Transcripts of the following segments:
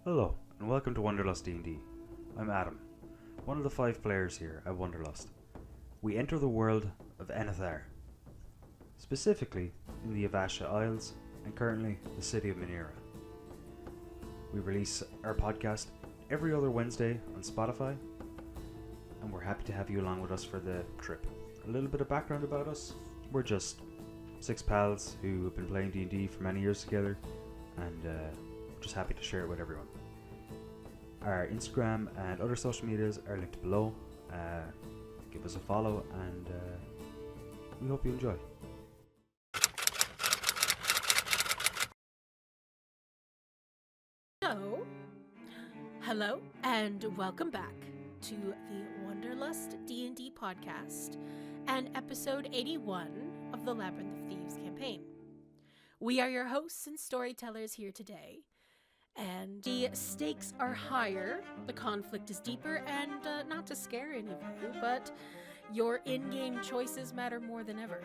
Hello, and welcome to Wanderlustdnd. I'm Adam, one of the 5 players here at Wanderlust. We enter the world of Enethar, specifically in the Avasha Isles, and currently the city of Minera. We release our podcast every other Wednesday on Spotify, and we're happy to have you along with us for the trip. A little bit of background about us: we're just 6 pals who have been playing D&D for many years together, and we're just happy to share it with everyone. Our Instagram and other social medias are linked below. Give us a follow, and we hope you enjoy. Hello, and welcome back to the Wanderlustdnd podcast and episode 81 of the Labyrinth of Thieves campaign. We are your hosts and storytellers here today, and the stakes are higher, the conflict is deeper, and not to scare any of you, but your in-game choices matter more than ever.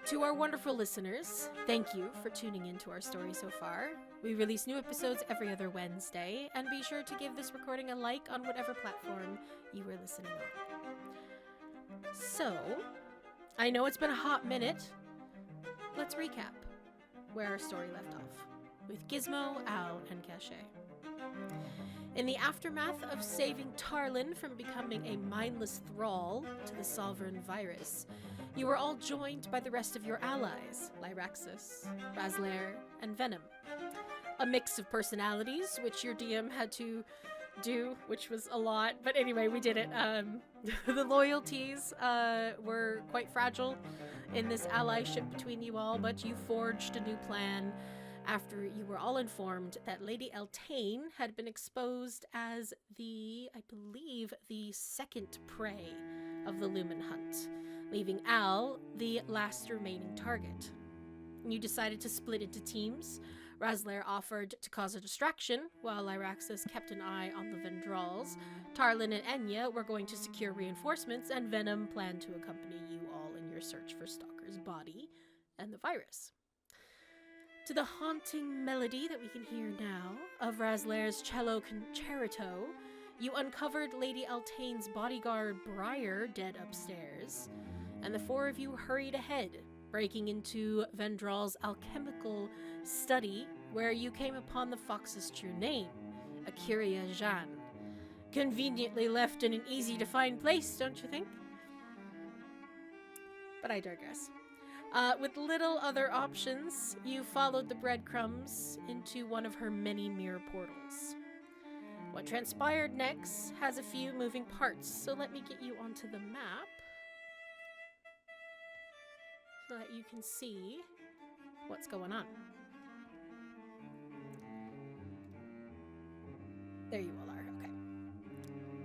To our wonderful listeners, thank you for tuning in to our story so far. We release new episodes every other Wednesday, and be sure to give this recording a like on whatever platform you are listening on. So, I know it's been a hot minute. Let's recap where our story left off, with Gizmo, Al, and Caché. In the aftermath of saving Tarlin from becoming a mindless thrall to the sovereign virus, you were all joined by the rest of your allies, Lyraxis, Razliare, and Venom. A mix of personalities, which your DM had to do, which was a lot, but anyway, we did it. The loyalties were quite fragile in this allyship between you all, but you forged a new plan after you were all informed that Lady Eltaine had been exposed as the second prey of the Lumen Hunt, leaving Al the last remaining target. You decided to split into teams. Razliare offered to cause a distraction, while Lyraxis kept an eye on the Vendrals. Tarlin and Enya were going to secure reinforcements, and Venom planned to accompany you all in your search for Stalker's body and the virus. To the haunting melody that we can hear now of Razlaire's cello concerto, you uncovered Lady Eltaine's bodyguard Briar dead upstairs, and the 4 of you hurried ahead, breaking into Vendral's alchemical study, where you came upon the fox's true name, Akiria Jeanne. Conveniently left in an easy-to-find place, don't you think? But I digress. With little other options, you followed the breadcrumbs into one of her many mirror portals. What transpired next has a few moving parts, so let me get you onto the map so that you can see what's going on. There you all are, okay.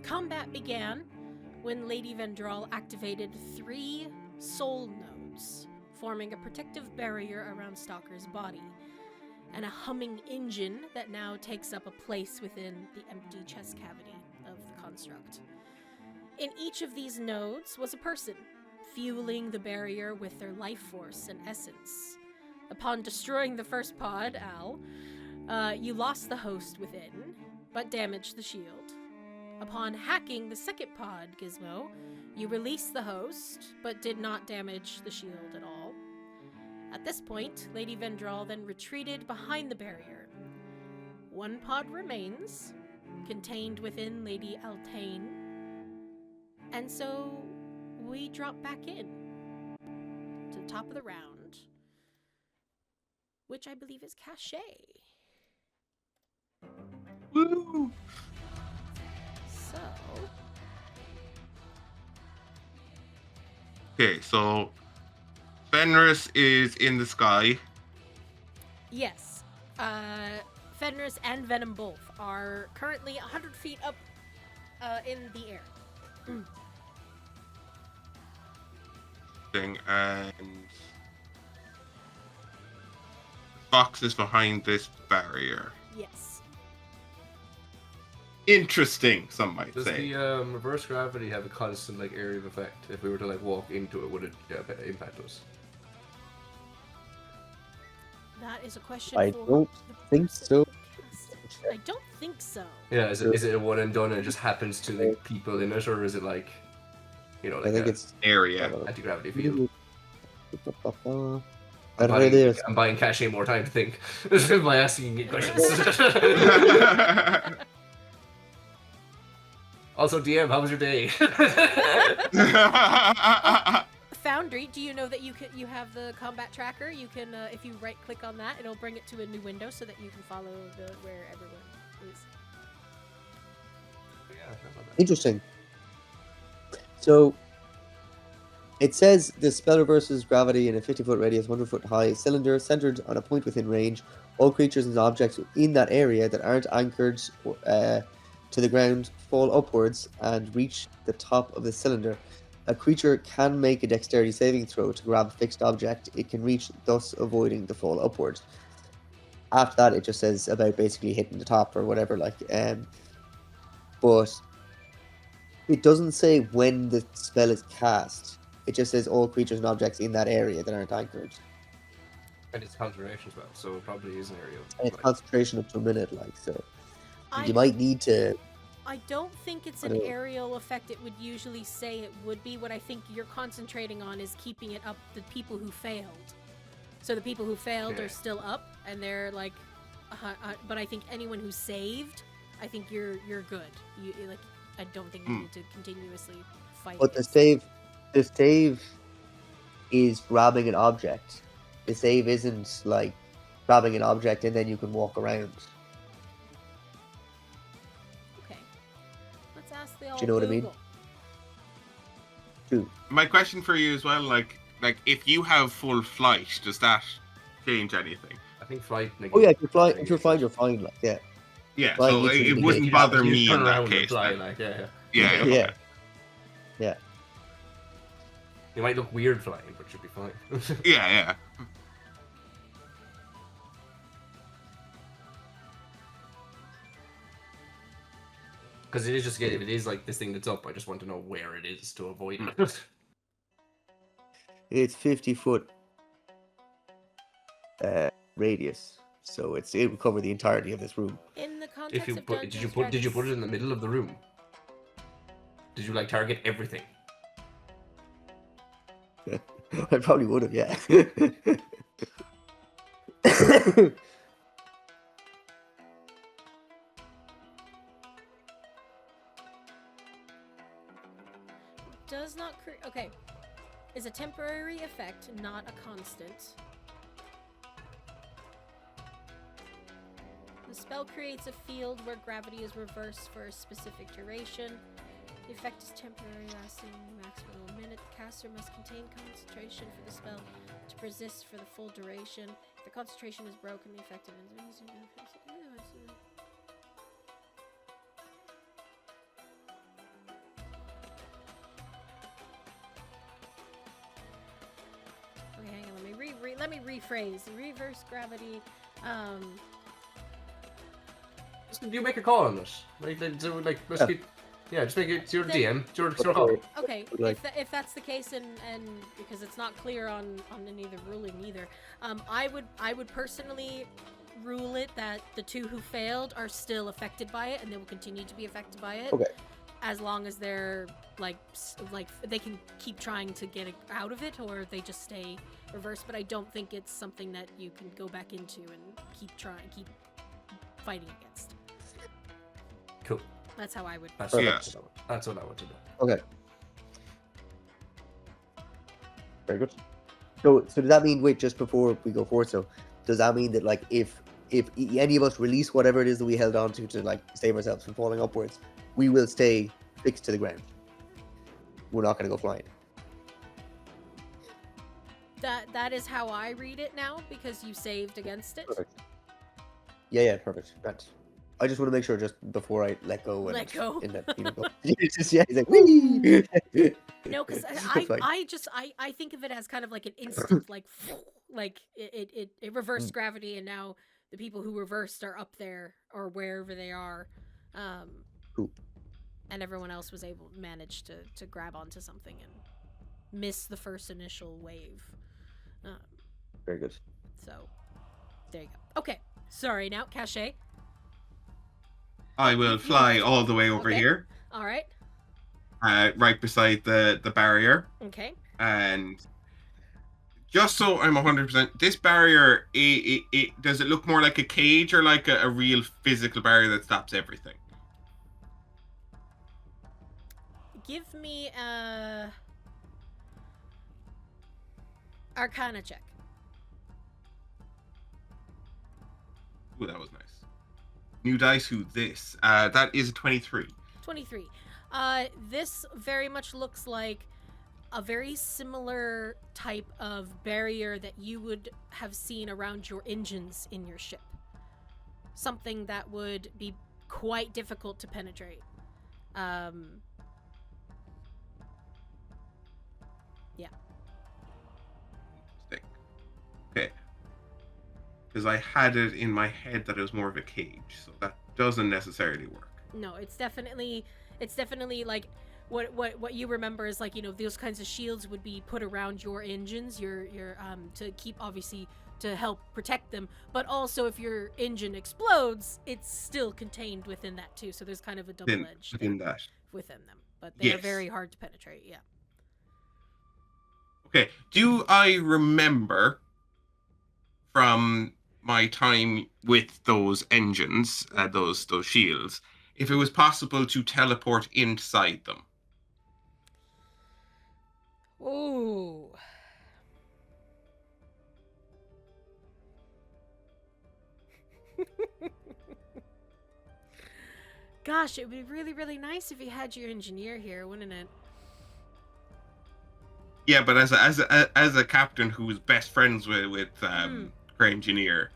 Combat began when Lady Vendral activated 3 soul nodes, forming a protective barrier around Stalker's body, and a humming engine that now takes up a place within the empty chest cavity of the construct. In each of these nodes was a person, fueling the barrier with their life force and essence. Upon destroying the first pod, Al, you lost the host within, but damaged the shield. Upon hacking the second pod, Gizmo, you released the host, but did not damage the shield at all. At this point, Lady Vendral then retreated behind the barrier. 1 pod remains, contained within Lady Eltaine, and so we drop back in to the top of the round, which I believe is Caché. Woo! So, Okay, so Fenris is in the sky. yes, Fenris and Venom both are currently 100 feet up in the air. And Fox is behind this barrier. Yes. Interesting, some might Does say. the reverse gravity have a constant area of effect? If we were to walk into it, would it impact us? That is a question I for don't the think person so. who I don't think so. Yeah, is it a one and done and it just happens to the people in it, or is it like, you know, like I think a it's Area. anti-gravity field? I'm I'm buying Caché more time to think by asking it questions. Also, DM, how was your day? Foundry, do you know that you have the combat tracker? You can, if you right click on that, it'll bring it to a new window so that you can follow where everyone is. Interesting. So it says the spell reverses gravity in a 50-foot radius, 100-foot high cylinder centered on a point within range. All creatures and objects in that area that aren't anchored to the ground fall upwards and reach the top of the cylinder. A creature can make a dexterity saving throw to grab a fixed object it can reach, thus avoiding the fall upwards. After that, it just says about basically hitting the top or whatever, but it doesn't say when the spell is cast. It just says all creatures and objects in that area that aren't anchored. And it's concentration as well, so it probably is an area. And it's concentration up to a minute, so you might need to. I don't think it's an aerial effect. It would usually say it would be. What I think you're concentrating on is keeping it up the people who failed. So the people who failed are still up, and they're like, but I think anyone who saved, I think you're good. You like, I don't think you need to continuously fight. But the save is grabbing an object. The save isn't like grabbing an object and then you can walk around. Ask the old Do you know what I mean? Google. True. My question for you as well, like if you have full flight, does that change anything? I think flight. Oh yeah, if you're flying, you're fine. Like Yeah, flying so it wouldn't bother me in that case. Fly, Then. like, yeah. Yeah. You might look weird flying, but you'll be fine. Yeah. Because it is just, if it is like this thing that's up, I just want to know where it is to avoid it. It's 50-foot radius, so it will cover the entirety of this room. In the context of did you put it in the middle of the room? Did you like target everything? I probably would have, yeah. Does not create. Okay. Is a temporary effect, not a constant. The spell creates a field where gravity is reversed for a specific duration. The effect is temporary, lasting maximum a minute. The caster must contain concentration for the spell to persist for the full duration. If the concentration is broken, the effect of okay, hang on, let me rephrase. Reverse gravity, You make a call on this. Let's keep... Yeah, just make it. It's your DM. It's your call. Okay, if that's the case, and because it's not clear on any of the ruling either, I would personally rule it that the two who failed are still affected by it, and they will continue to be affected by it. Okay. As long as they're like they can keep trying to get out of it, or they just stay reversed. But I don't think it's something that you can go back into and keep fighting against. Cool. That's how I would. That's what I would do. Okay. Very good. So does that mean, wait, just before we go forward, so does that mean that like if any of us release whatever it is that we held on to like save ourselves from falling upwards, we will stay fixed to the ground? We're not going to go flying. That is how I read it now, because you saved against it. Perfect. Yeah, perfect. Right. I just want to make sure just before I let go. Let go. It's just, yeah, he's like, whee! No, because I think of it as kind of like an instant, like it reversed gravity, and now the people who reversed are up there or wherever they are, cool. And everyone else was managed to grab onto something and miss the first initial wave. Very good. So there you go. Okay, sorry. Now, Caché. I will fly all the way over Okay. here, All right. right beside the barrier, Okay. and just so I'm 100%, this barrier, it does it look more like a cage or like a real physical barrier that stops everything? Give me a Arcana check. Ooh, that was nice. New dice, who this? That is a 23. 23. This very much looks like a very similar type of barrier that you would have seen around your engines in your ship. Something that would be quite difficult to penetrate. Yeah. Okay. Because I had it in my head that it was more of a cage, so that doesn't necessarily work. No, it's definitely like what you remember is like, you know, those kinds of shields would be put around your engines, your to keep, obviously, to help protect them, but also if your engine explodes, it's still contained within that too. So there's kind of a double edge within that. within them, but they are Yes. very hard to penetrate. Yeah. Okay. Do I remember from my time with those engines, those shields, if it was possible to teleport inside them? Ooh. Gosh, it would be really, really nice if you had your engineer here, wouldn't it? Yeah, but as a captain who is best friends with her engineer,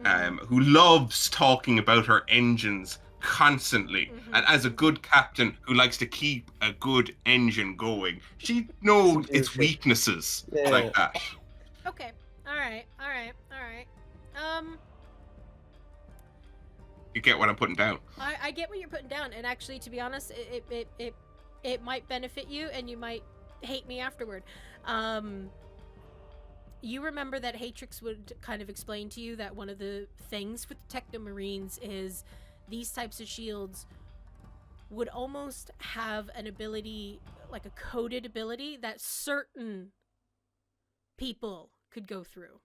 who loves talking about her engines constantly, and as a good captain who likes to keep a good engine going, she knows its weaknesses like that. Okay. All right. You get what I'm putting down. I get what you're putting down, and actually, to be honest, it might benefit you, and you might hate me afterward. You remember that Haytrix would kind of explain to you that one of the things with Technomarines is these types of shields would almost have an ability, like a coded ability, that certain people could go through.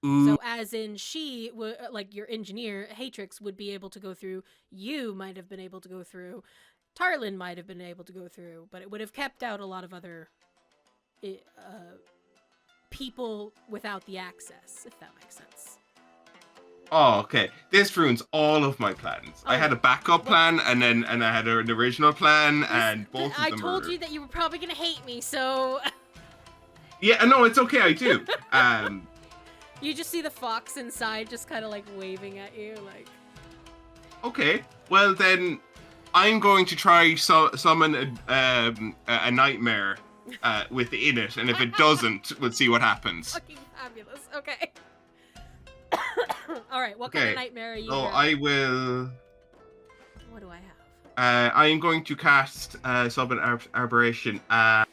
So as in she would, like your engineer, Haytrix, would be able to go through, you might have been able to go through, Tarlin might have been able to go through, but it would have kept out a lot of other people without the access, if that makes sense. Oh, okay. This ruins all of my plans. I had a backup plan, and I had an original plan, and both of them I told you that you were probably gonna hate me, so... Yeah, no, it's okay, I do. You just see the fox inside just kind of like waving at you, like... Okay, well then, I'm going to try summon a nightmare within it, and if it doesn't, we'll see what happens. Fucking fabulous. Okay. All right. What kind of nightmare are you? So I will. What do I have? I am going to cast summon aberration at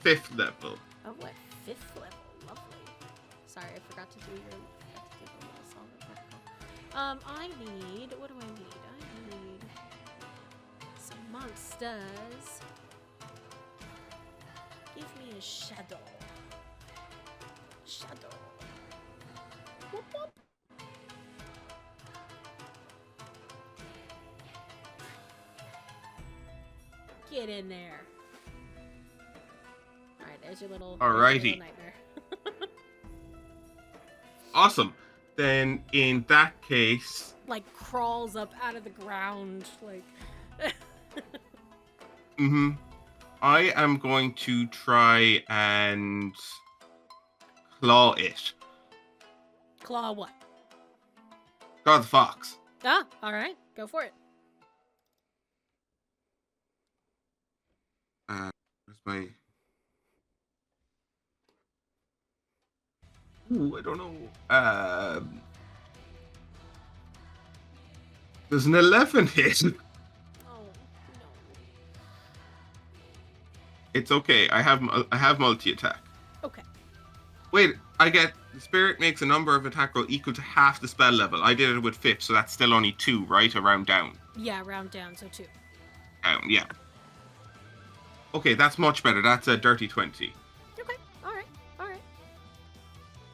5th level. Oh, what? 5th level. Lovely. Sorry, I forgot to do your. I need. What do I need? I need some monsters. Give me a shadow. Shadow. Whoop whoop. Get in there. Alright, there's your little, Alrighty. nightmare. Awesome. Then in that case, like crawls up out of the ground, like. I am going to try and claw it. Claw what? Claw the fox. Ah, all right, go for it. Where's my? Ooh, I don't know. There's an 11 hit. Oh no. It's okay. I have multi attack. Okay. Wait, I get the spirit makes a number of attack roll equal to half the spell level. I did it with 5th, so that's still only 2, right? A round down. Yeah, round down, so 2. Down, yeah. Okay, that's much better. That's a dirty 20. Okay, alright.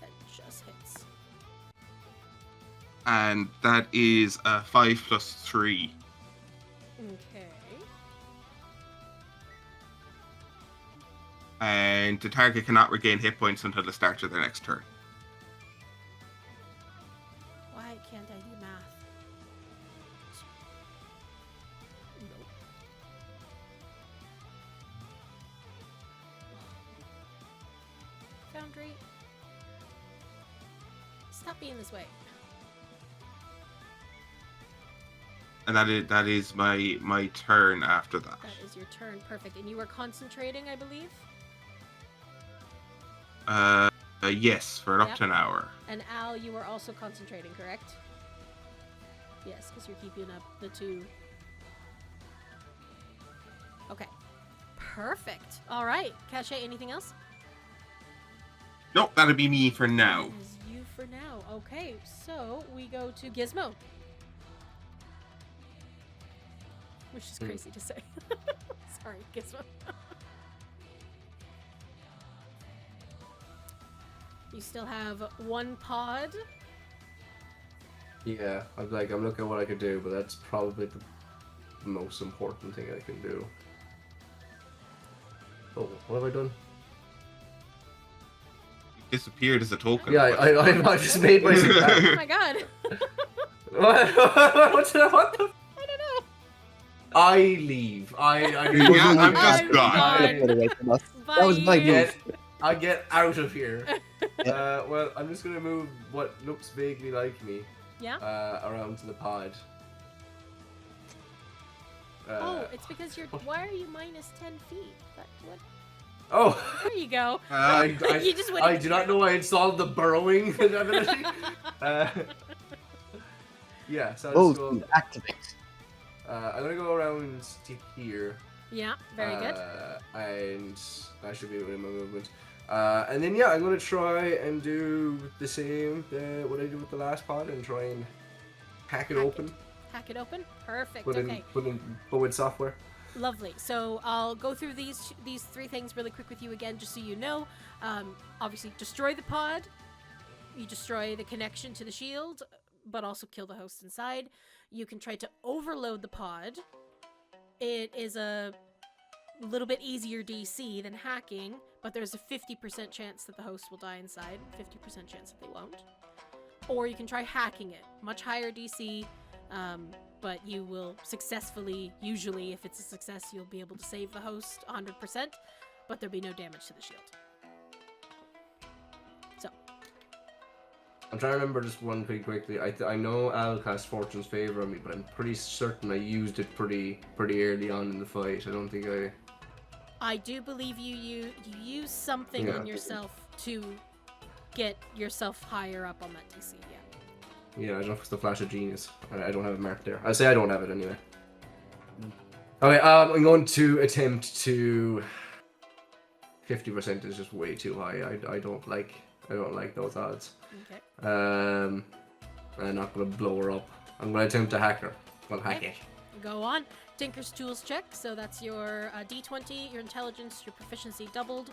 That just hits. And that is a 5 plus 3. Okay. And the target cannot regain hit points until the start of their next turn. Why can't I do math? Nope. Foundry. Stop being this way. And that is my turn after that. That is your turn. Perfect. And you were concentrating, I believe? Yes, for up Yep. to an hour. And Al, you were also concentrating, correct? Yes, because you're keeping up the 2. Okay. Perfect. All right. Cache, anything else? Nope, that'd be me for now. That is you for now. Okay, so we go to Gizmo. Which is crazy to say. Sorry, Gizmo. You still have 1 pod. Yeah, I'm looking at what I could do, but that's probably the most important thing I can do. Oh, what have I done? You disappeared as a token. Yeah, I just made myself. Oh my god. What the? I don't know. I leave. Yeah, I'm just I'm gone. Bye. That was my Get, move. I get out of here. Well, I'm just gonna move what looks vaguely like me. Yeah? Around to the pod. Oh, it's because you're. Why are you minus 10 feet? What? Oh! There you go. You just went I do not know I installed the burrowing ability. Yeah, so I'll just go. Activate. I'm gonna go around to here. Yeah, very good. And that should be within my movement. And then yeah, I'm gonna try and do the same what I did with the last pod and try and hack it open. Hack it open. Perfect. Put Okay. with software. Lovely. So I'll go through these 3 things really quick with you again, just so you know. Obviously, destroy the pod. You destroy the connection to the shield, but also kill the host inside. You can try to overload the pod. It is a little bit easier DC than hacking, but there's a 50% chance that the host will die inside, 50% chance that they won't. Or you can try hacking it. Much higher DC, but you will successfully, usually if it's a success, you'll be able to save the host 100%, but there'll be no damage to the shield. So. I'm trying to remember just one thing quickly. I know Al cast Fortune's Favor on me, but I'm pretty certain I used it pretty early on in the fight. I don't think I do believe you use something on yourself to get yourself higher up on that DC, yeah. Yeah, I don't know if it's the Flash of Genius. I don't have it marked there. I'll say I don't have it anyway. Okay, I'm going to attempt to... 50% is just way too high. I don't like those odds. Okay. I'm not gonna blow her up. I'm gonna attempt to hack her. Well, hack it. Go on. Tinker's Tools check. So that's your D20, your intelligence, your proficiency doubled.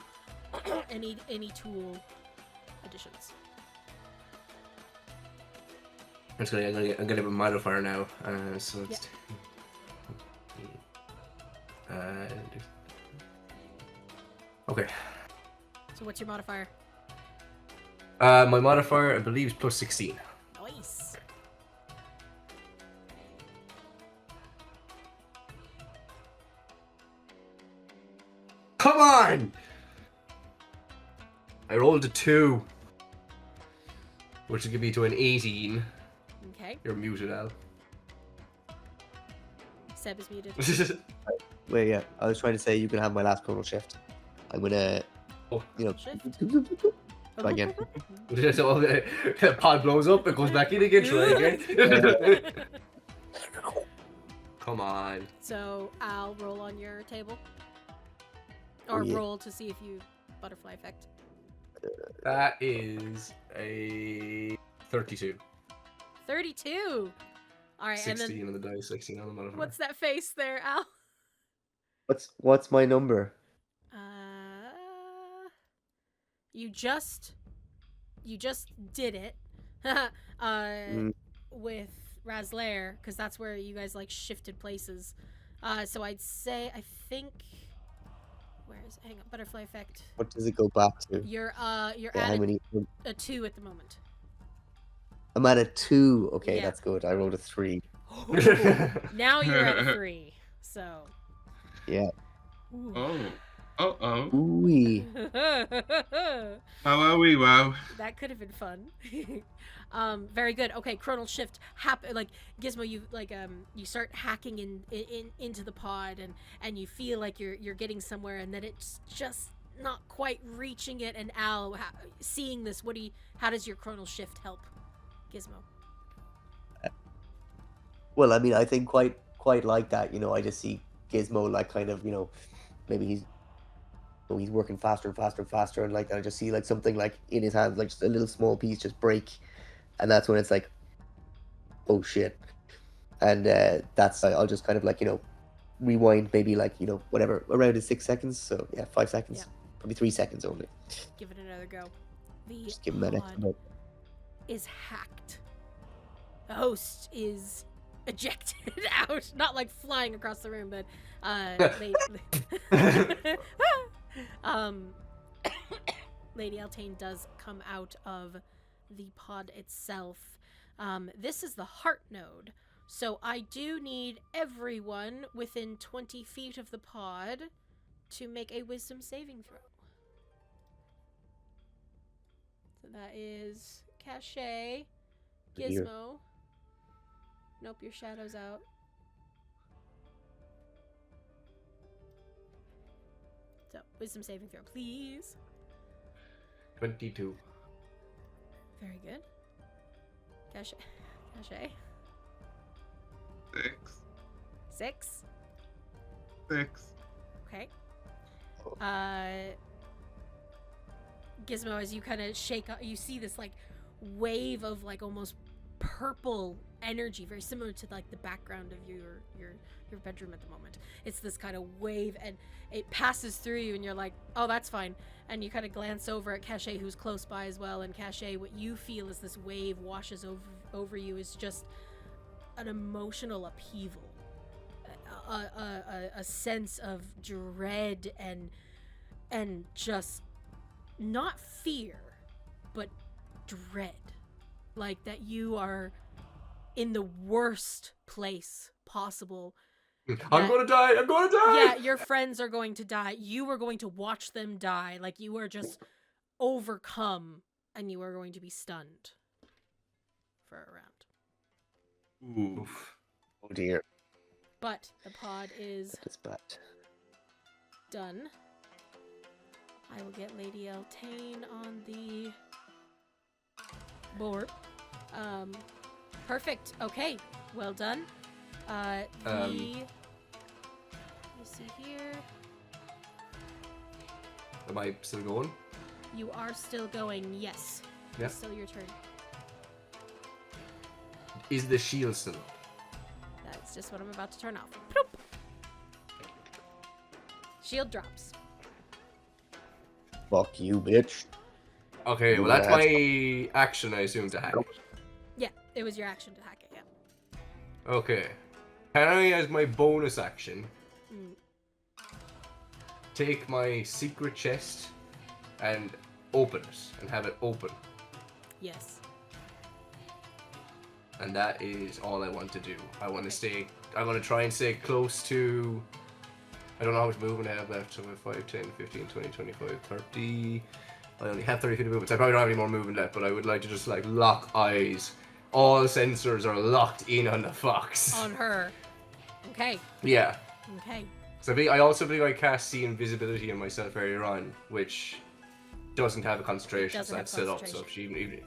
any tool additions. I'm gonna get a modifier now. So it's okay. So what's your modifier? My modifier, I believe, is plus 16. Nice. Come on! I rolled a 2, which will give me to an 18. Okay. You're muted, Al. Seb is muted. Wait, yeah. I was trying to say you can have my last chronal shift. I'm gonna, Shift. try again. So the pod blows up, it goes back in again, try again. Come on. So I'll roll on your table. Or yeah. roll to see if you butterfly effect. That is a 32. 32. All right, 16 and on the dice, 16 on the then modifier. what's that face there, Al? What's my number? You just did it. With Razliare, because that's where you guys like shifted places. So I'd say I think hang on, butterfly effect. What does it go back to? You're Yeah, at how many? a 2 at the moment. I'm at a 2. Okay, Yeah. that's good. I rolled a 3. Now you're at a 3. So. Yeah. Ooh. Oh. Ooh. Wow. That could have been fun. Very good. Okay, chronal shift like Gizmo, you like you start hacking into the pod and you feel like you're getting somewhere, and then it's just not quite reaching it. And Al, seeing this, how does your chronal shift help Gizmo? Well, I mean, I think quite like that. I just see Gizmo like kind of, maybe he's working faster and faster and faster, and like I just see like something like in his hands, like just a little small piece just break, and that's when it's like, oh shit, and I'll just kind of like rewind maybe like whatever around in 6 seconds. So yeah, 5 seconds, Yeah. probably 3 seconds only. Give it another go. The Just give him that extra pod bit. is hacked. The host is ejected out, not like flying across the room, but Lady Eltane does come out of the pod itself. This is the heart node, so I do need everyone within 20 feet of the pod to make a wisdom saving throw. So that is Caché, Here. Gizmo. Nope, your shadow's out. So, wisdom saving throw, please. 22. Very good. Caché. 6. 6. Okay. Gizmo, as you kind of shake up, you see this like wave of like almost purple energy, very similar to like the background of your bedroom at the moment. It's this kind of wave, and it passes through you, and you're like, oh, that's fine. And you kind of glance over at Caché, who's close by as well. And Caché, what you feel as this wave washes over you is just an emotional upheaval, a sense of dread and just not fear, but dread, like that you are in the worst place possible. I'm gonna die! Yeah, your friends are going to die. You are going to watch them die. Like you are just overcome, and you are going to be stunned for a round. Ooh. Oh dear, But the pod is that is bad. done. I will get Lady Eltane on the board. Perfect. Okay, well done. Let me see here. Am I still going? You are still going, yes. Yeah. It's still your turn. Is the shield still up? That's just what I'm about to turn off. Bloop. Shield drops. Fuck you, bitch. Okay, well that's my action, I assume, to hack it. Yeah, it was your action to hack it, yeah. Okay. Can I, as my bonus action, take my secret chest and open it, and have it open? Yes. And that is all I want to do. I'm going to try and stay close to... I don't know how much movement I have left, so 5, 10, 15, 20, 25, 30... I only have 30 feet of movement, so I probably don't have any more movement left, but I would like to just, like, lock eyes. All sensors are locked in on the fox. On her. Okay. Yeah. Okay. So I also believe I cast see invisibility on myself earlier on, which doesn't have a concentration, so that's set up, so if she even...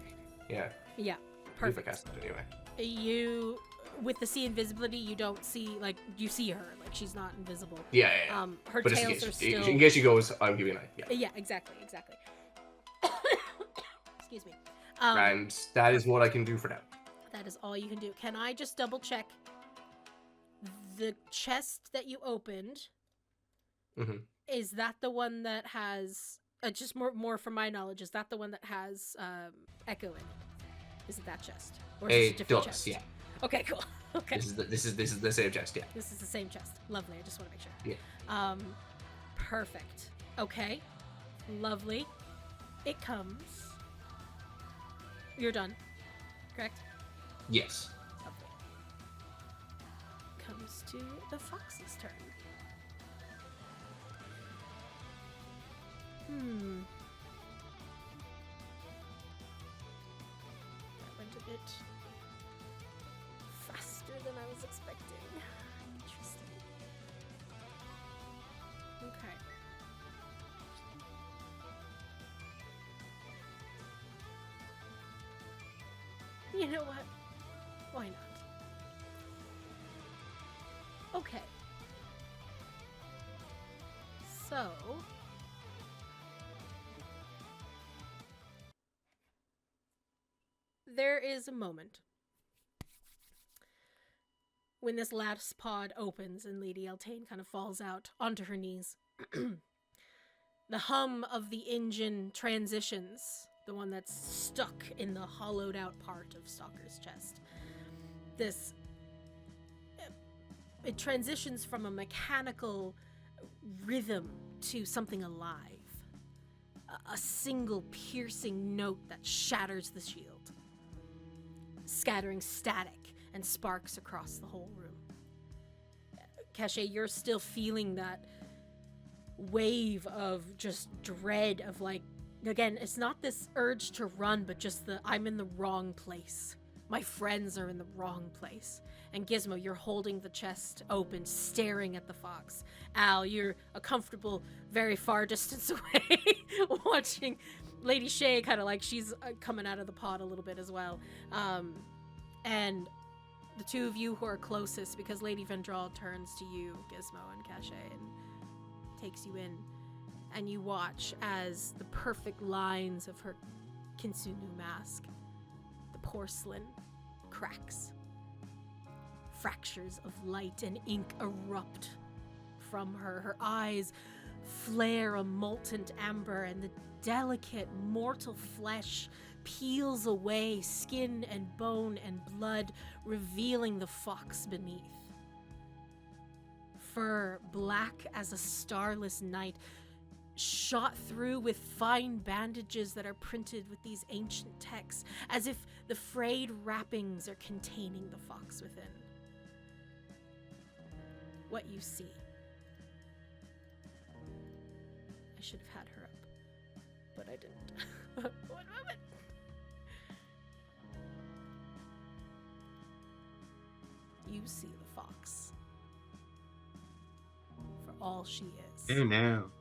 Yeah. Yeah. If I Perfect. cast it anyway. You, with the see invisibility, you don't see, like, you see her, like, she's not invisible. Yeah. Her But tails are still... in case she goes, I'm giving an eye. Yeah. Yeah, exactly. Excuse me. And that is what I can do for now. That is all you can do. Can I just double check the chest that you opened? Mm-hmm. Is that the one that has just more from my knowledge? Is that the one that has Echo in it? Is it that chest, or is it a different chest? Yeah. Okay, cool. Okay. This is the same chest. Yeah. This is the same chest. Lovely. I just want to make sure. Yeah. Perfect. Okay. Lovely. It comes. You're done. Correct? Yes. Lovely. Comes to the fox's turn. That went a bit faster than I was expecting. Interesting. Okay. You know what? Why not? Okay. So... there is a moment when this last pod opens and Lady Eltane kind of falls out onto her knees. The hum of the engine transitions, the one that's stuck in the hollowed out part of Stalker's chest. It transitions from a mechanical rhythm to something alive. A single piercing note that shatters the shield, scattering static and sparks across the whole room. Caché, you're still feeling that wave of just dread of again, it's not this urge to run, but just I'm in the wrong place. My friends are in the wrong place. And Gizmo, you're holding the chest open, staring at the fox. Al, you're a comfortable, very far distance away, watching Lady Shay kind of she's coming out of the pod a little bit as well. And the two of you who are closest, because Lady Vendral turns to you, Gizmo and Caché, and takes you in, and you watch as the perfect lines of her kintsugi mask, the porcelain, cracks. Fractures of light and ink erupt from her. Her eyes flare a molten amber, and the delicate mortal flesh peels away, skin and bone and blood, revealing the fox beneath. Fur black as a starless night, shot through with fine bandages that are printed with these ancient texts, as if the frayed wrappings are containing the fox within. What you see. I should have had her up, but I didn't. One moment. You see the fox for all she is. Oh no.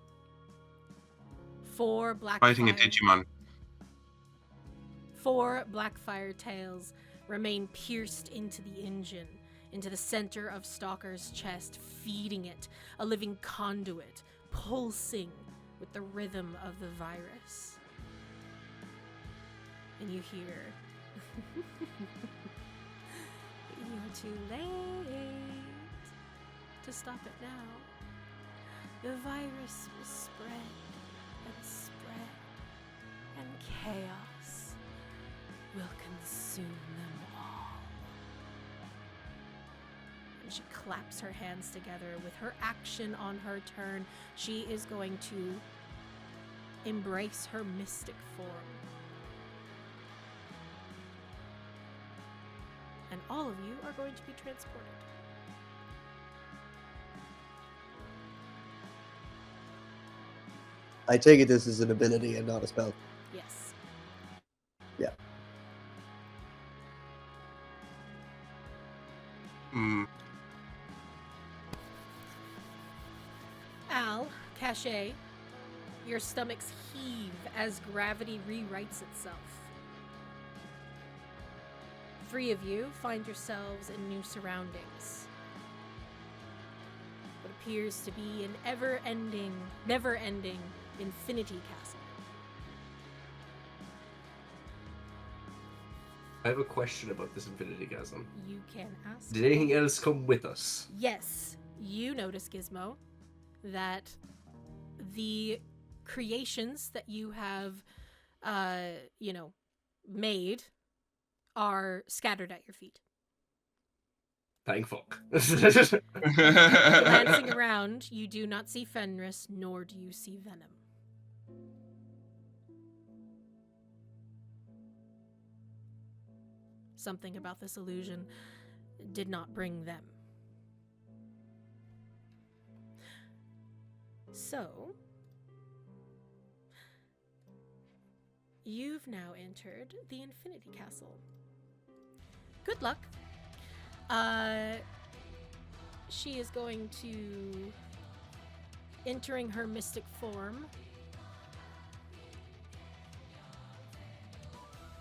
4 black Fighting a Digimon. 4 blackfire tails remain pierced into the engine, into the center of Stalker's chest, feeding it, a living conduit, pulsing with the rhythm of the virus. And you hear, you're too late to stop it now. The virus will spread and spread, and chaos will consume them all. And she claps her hands together. With her action on her turn, she is going to embrace her mystic form. And all of you are going to be transported. I take it this is an ability and not a spell. Yes. Yeah. Al, Caché, your stomachs heave as gravity rewrites itself. 3 of you find yourselves in new surroundings. What appears to be an never-ending infinity castle. I have a question about this infinity chasm. You can ask. Did anything else come with us? Yes, you notice, Gizmo, that the creations that you have, made are scattered at your feet. Thank fuck. Glancing around, you do not see Fenris, nor do you see Venom. Something about this illusion did not bring them. So, you've now entered the Infinity Castle. Good luck. She is going to, entering her mystic form.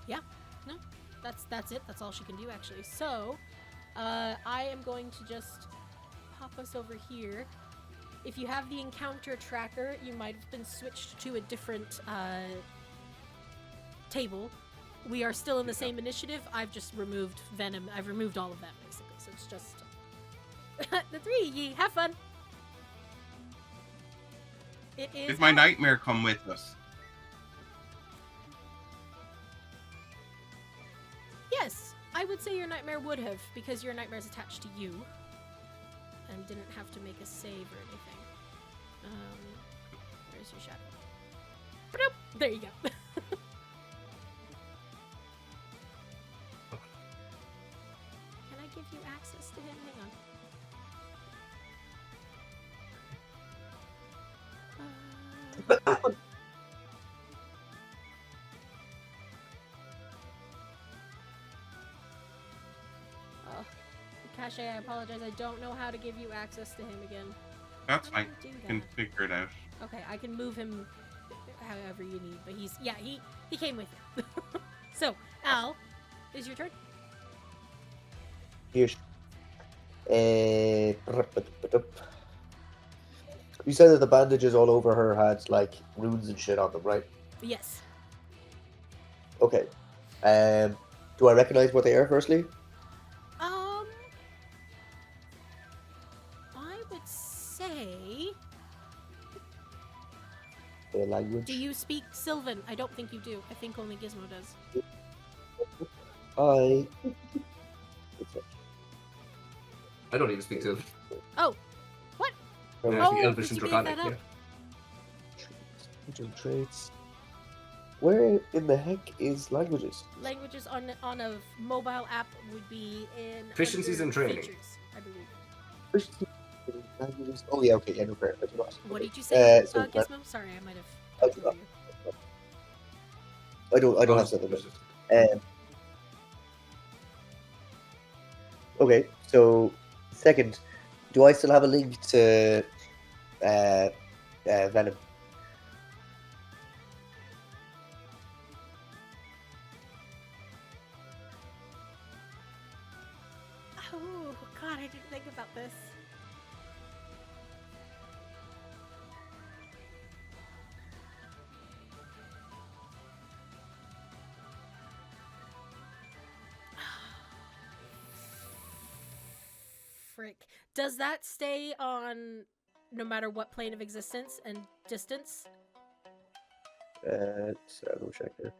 Yeah, no, that's it. That's all she can do, actually. So, I am going to just pop us over here. If you have the encounter tracker, you might have been switched to a different table. We are still in the same initiative. I've just removed Venom. I've removed all of them, basically. So it's just the three of ye. Have fun. It is. Did my nightmare come with us? Yes, I would say your nightmare would have, because your nightmare is attached to you, and didn't have to make a save or anything. Where's your shadow? Ba-doop! There you go. Can I give you access to him? Hang on. Oh, Caché, I apologize. I don't know how to give you access to him again. That's How do fine. I do You can that? figure it out. Okay, I can move him however you need, but he came with you. So, Al, is your turn? Here. You said that the bandages all over her had like runes and shit on them, right? Yes. Okay. Do I recognize what they are? Firstly, I would say. the language. Do you speak Sylvan? I don't think you do. I think only Gizmo does. I don't even speak to them. Oh, what? I Oh, speak Oh, Elvish did and you make Draconic, that up? yeah. Traits. Where in the heck is languages? Languages on a mobile app would be in Efficiencies under and training. features, I believe. Languages. Oh yeah, okay, yeah, no fair. I do not. What Okay. did you say, so Gizmo? Sorry, I might have I talked do over not. you. I don't have something. Okay, so second, do I still have a link to Venom? Oh, God, I didn't think about this. Frick. Does that stay on no matter what plane of existence and distance? So I'll go check there.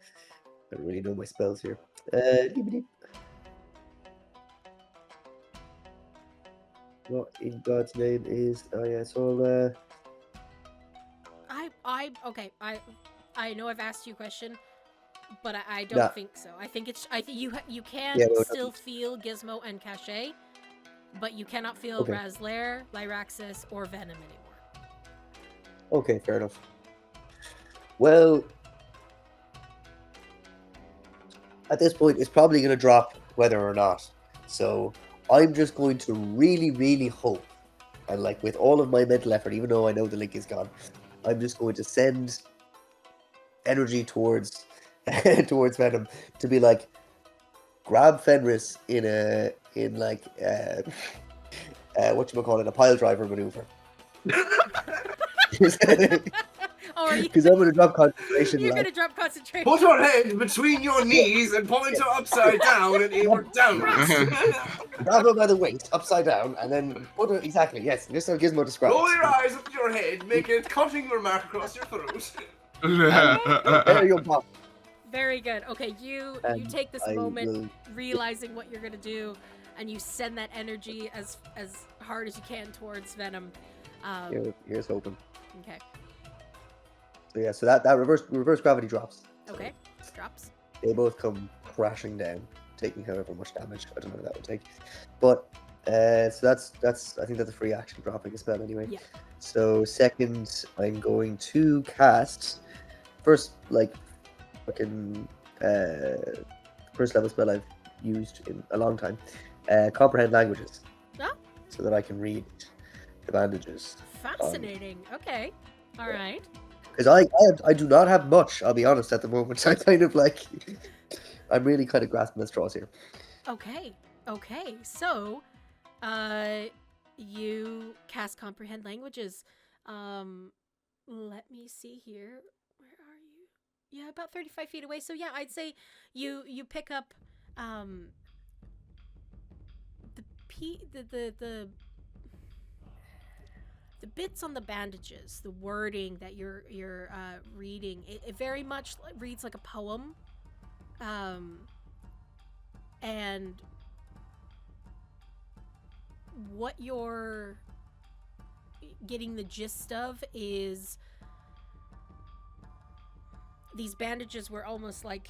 I don't really know my spells here. What in God's name is? Oh yeah, so Okay. I know I've asked you a question, but I don't Nah. think so. I think you can Yeah, no, still feel Gizmo and Caché, but you cannot feel Okay. Razliare, Lyraxis, or Venom anymore. okay, fair enough. Well, at this point, it's probably going to drop whether or not. So I'm just going to really, really hope, and like with all of my mental effort, even though I know the link is gone, I'm just going to send energy towards towards Venom to be like, grab Fenris in what you call it, a pile driver maneuver. Or you, Because I'm gonna drop concentration. you're like, gonna drop concentration. Put her head between your knees and point her upside down and aim her downwards. grab her by the waist, upside down, and then put her exactly. Yes, just how Gizmo describes. Roll your eyes up to your head, make a cutting remark across your throat. There you go. Very good. Okay, you take this I moment, will- realizing what you're gonna do, and you send that energy as hard as you can towards Venom. Here's hoping. Okay. So yeah, so that reverse gravity drops. So Okay. Drops. they both come crashing down, taking however much damage. I don't know what that would take, but so that's I think that's a free action dropping a spell anyway. Yeah. So second, I'm going to cast first like fucking first level spell I've used in a long time. Comprehend languages. Oh. So that I can read the bandages. Fascinating. Okay. All right. Because I do not have much, I'll be honest, at the moment. I kind of like, I'm really kind of grasping at straws here. Okay. Okay. So, you cast comprehend languages. Let me see here. Where are you? Yeah, about 35 feet away. So yeah, I'd say you pick up the bits on the bandages, the wording that you're reading. It very much reads like a poem, and what you're getting the gist of is these bandages were almost like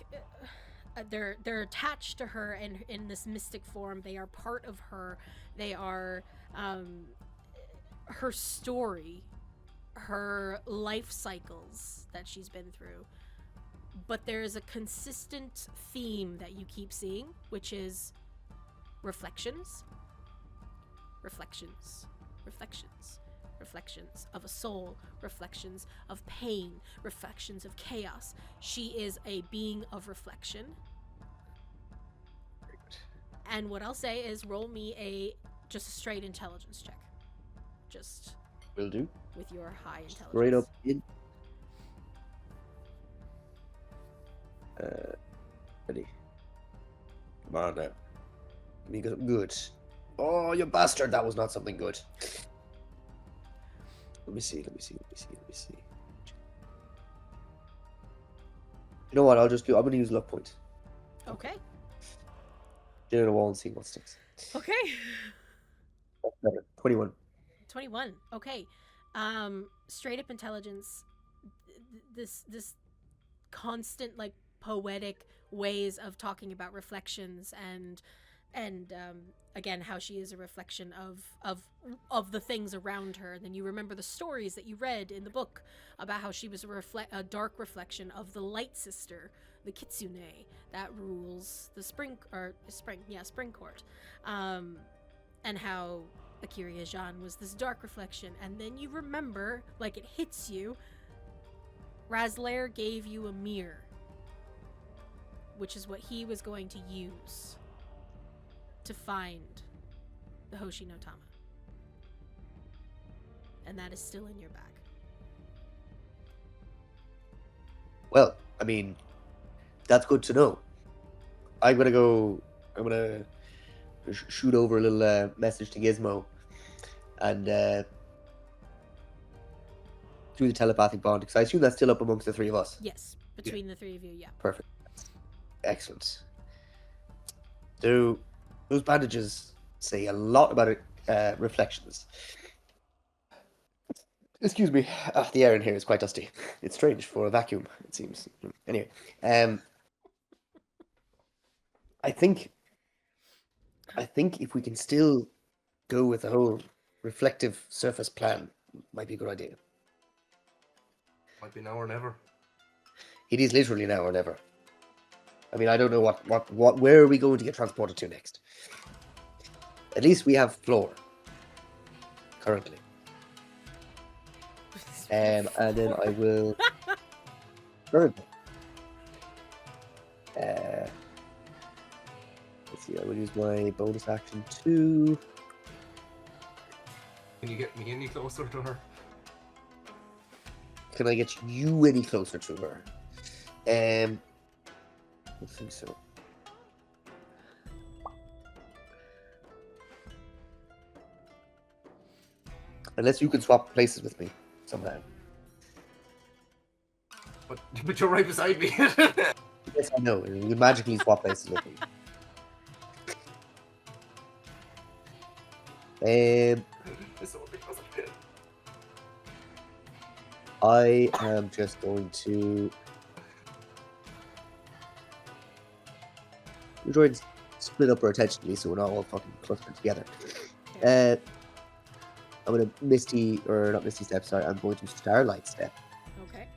they're attached to her in this mystic form. They are part of her. They are her story, her life cycles that she's been through. But there is a consistent theme that you keep seeing, which is reflections, reflections, reflections, reflections of a soul, reflections of pain, reflections of chaos. She is a being of reflection. And what I'll say is roll me just a straight intelligence check. Just Will do. with your high intelligence. Straight up in. Ready. Come on now. Give me good. Oh, you bastard! That was not something good. Let me see. You know what? I'm gonna use luck point. Okay. Get it a wall and see what sticks. Okay. That's better. 21. 21. Okay. Straight up intelligence. This constant like poetic ways of talking about reflections and again how she is a reflection of the things around her. And then you remember the stories that you read in the book about how she was a dark reflection of the light sister, the kitsune that rules the spring court, and how Akira Jean was this dark reflection. And then you remember, like it hits you, Razliare gave you a mirror, which is what he was going to use to find the Hoshi no Tama. And that is still in your bag. Well, I mean, that's good to know. I'm gonna shoot over a little message to Gizmo and through the telepathic bond, because I assume that's still up amongst the three of us. Yes, between the three of you, yeah. Perfect. Excellent. Those bandages say a lot about reflections. Excuse me. The air in here is quite dusty. It's strange for a vacuum, it seems. Anyway, I think if we can still go with the whole reflective surface plan, might be a good idea. Might be now or never. It is literally now or never. I mean, I don't know where are we going to get transported to next. At least we have floor currently. And then I will burn. Let's see, I will use my bonus action to. Can you get me any closer to her? can I get you any closer to her? I think so. Unless you can swap places with me somehow. But you're right beside me. Yes, I know. You can magically swap places with me. I am just going to. We're trying to split up our attention, so we're not all fucking clustered together. I'm going to not Misty Step, sorry, I'm going to Starlight Step. Okay.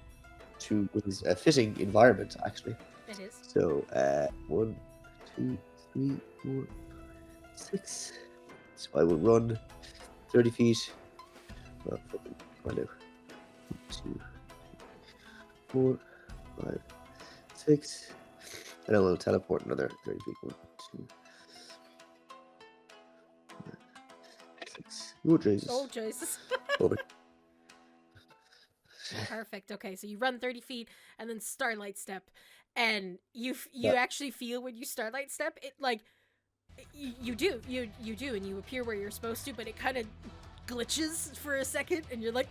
Which is a fitting environment, actually. It is. So, 1, 2, 3, 4, 6. So I will run 30 feet. Well, I know. 2, 4, 5, 6. And I will teleport another 30 feet. 1, 2, 6. Oh, Jesus. Oh, Jesus. Over. Perfect. Okay, so you run 30 feet and then Starlight Step, and you Yeah. actually feel when you Starlight Step, it like you do, and you appear where you're supposed to, but it kind of glitches for a second, and you're like,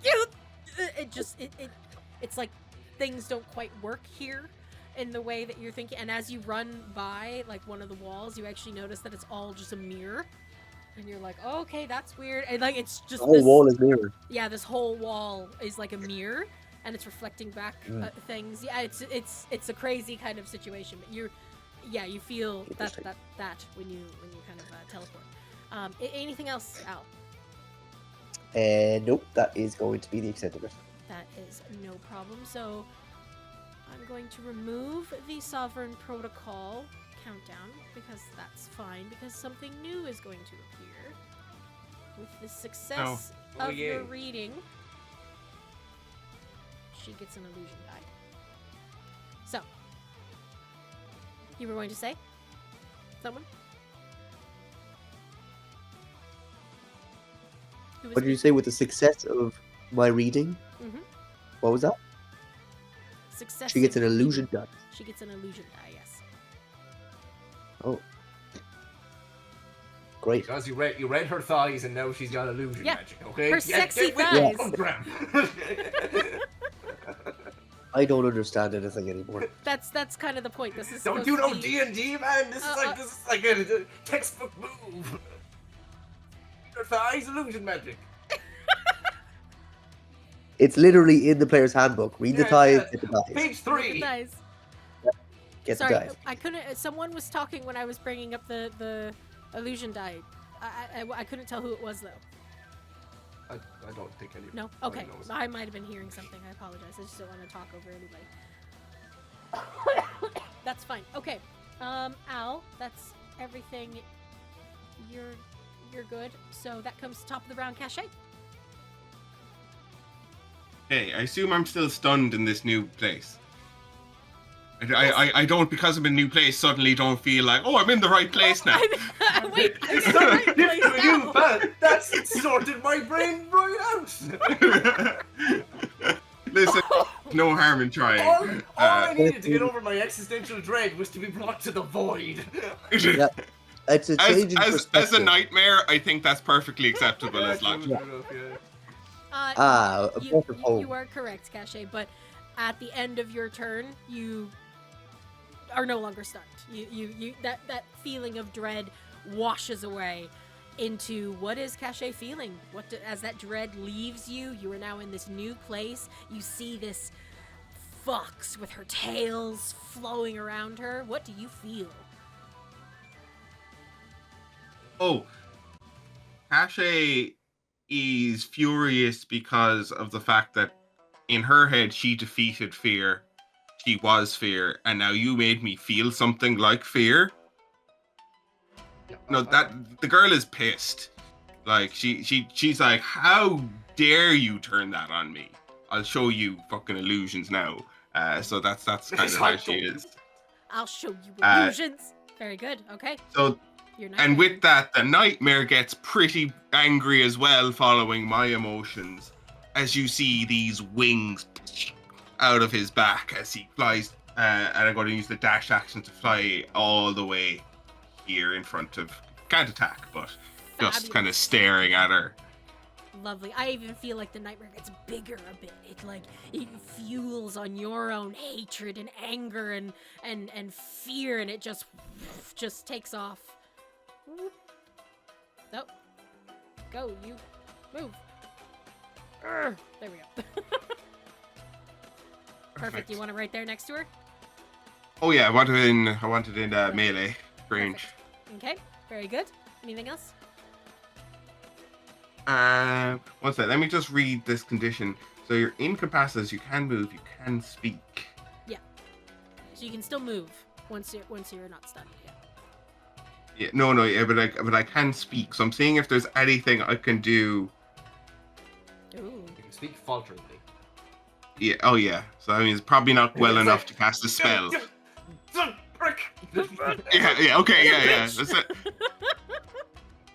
it's like things don't quite work here in the way that you're thinking. And as you run by like one of the walls, you actually notice that it's all just a mirror. And you're like, oh, okay, that's weird. And like, it's just The whole wall is mirror. Yeah, this whole wall is like a mirror, and it's reflecting back things. Yeah, it's a crazy kind of situation. But you feel that when you kind of teleport. Anything else, Al? Nope, that is going to be the extent of it. That is no problem. So I'm going to remove the Sovereign Protocol countdown, because that's fine, because something new is going to appear with the success of your reading. She gets an illusion die. So you were going to say someone? What did you say with the success of my reading? Mm-hmm. What was that? Success. She gets an illusion die. She gets an illusion die, yes. Oh. Great. Because you read her thighs and now she's got illusion magic, okay? Her sexy thighs. I don't understand anything anymore. That's kind of the point. This is Don't you know D&D, man? This is like a textbook move. Her thighs, illusion magic. It's literally in the player's handbook. Read the thighs, get the thighs. Page 3. Get Sorry, the dice. I couldn't. Someone was talking when I was bringing up the illusion die. I couldn't tell who it was though. I don't think any. No. Okay. I might have been hearing something. I apologize. I just don't want to talk over anybody. That's fine. Okay. Al, that's everything. You're good. So that comes to top of the round, Caché. Hey, I assume I'm still stunned in this new place. I don't, because I'm in a new place, suddenly don't feel like, oh, I'm in the right place now. Wait, I'm in the right place now. That's sorted my brain right out. Listen, no harm in trying. All I needed to get over my existential dread was to be brought to the void. Yeah. It's a change in as perspective. a nightmare, I think that's perfectly acceptable as logic. You are correct, Caché, but at the end of your turn, you are no longer stunned. You that feeling of dread washes away into what is Caché feeling? As that dread leaves you, you are now in this new place. You see this fox with her tails flowing around her. What do you feel? Oh, Caché is furious because of the fact that in her head she defeated fear. She was fear, and now you made me feel something like fear. No, that the girl is pissed. Like she's like, how dare you turn that on me? I'll show you fucking illusions now. So that's kind of how she is. I'll show you illusions. Very good. Okay. So, and with that, the nightmare gets pretty angry as well, following my emotions, as you see these wings out of his back as he flies, and I'm going to use the dash action to fly all the way here in front of. Can't attack, but just kind of staring at her. Lovely. I even feel like the nightmare gets bigger a bit. It fuels on your own hatred and anger and fear, and it just takes off. Nope. Go, you move. There we go. Perfect. You want it right there next to her? Oh yeah, I want it in melee range. Perfect. Okay, very good. Anything else? One second. Let me just read this condition. So you're incapacitated. You can move. You can speak. Yeah. So you can still move once you're not stunned. Yeah. Yeah. No. Yeah. But I can speak. So I'm seeing if there's anything I can do. Ooh. You can speak falteringly. Yeah. Oh yeah. So I mean, it's probably not well enough to cast a spell. Yeah. Okay. Yeah. That's it.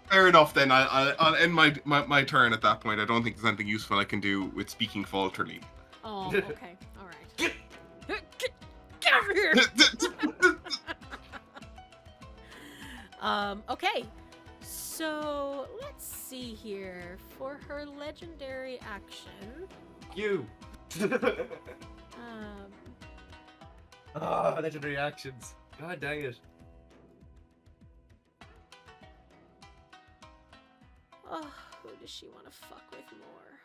Fair enough then. I'll end my turn at that point. I don't think there's anything useful I can do with speaking falterly. Oh, okay. All right. Get over here. Okay. So let's see here. For her legendary action. You. Legendary actions. God dang it. Oh, who does she want to fuck with more?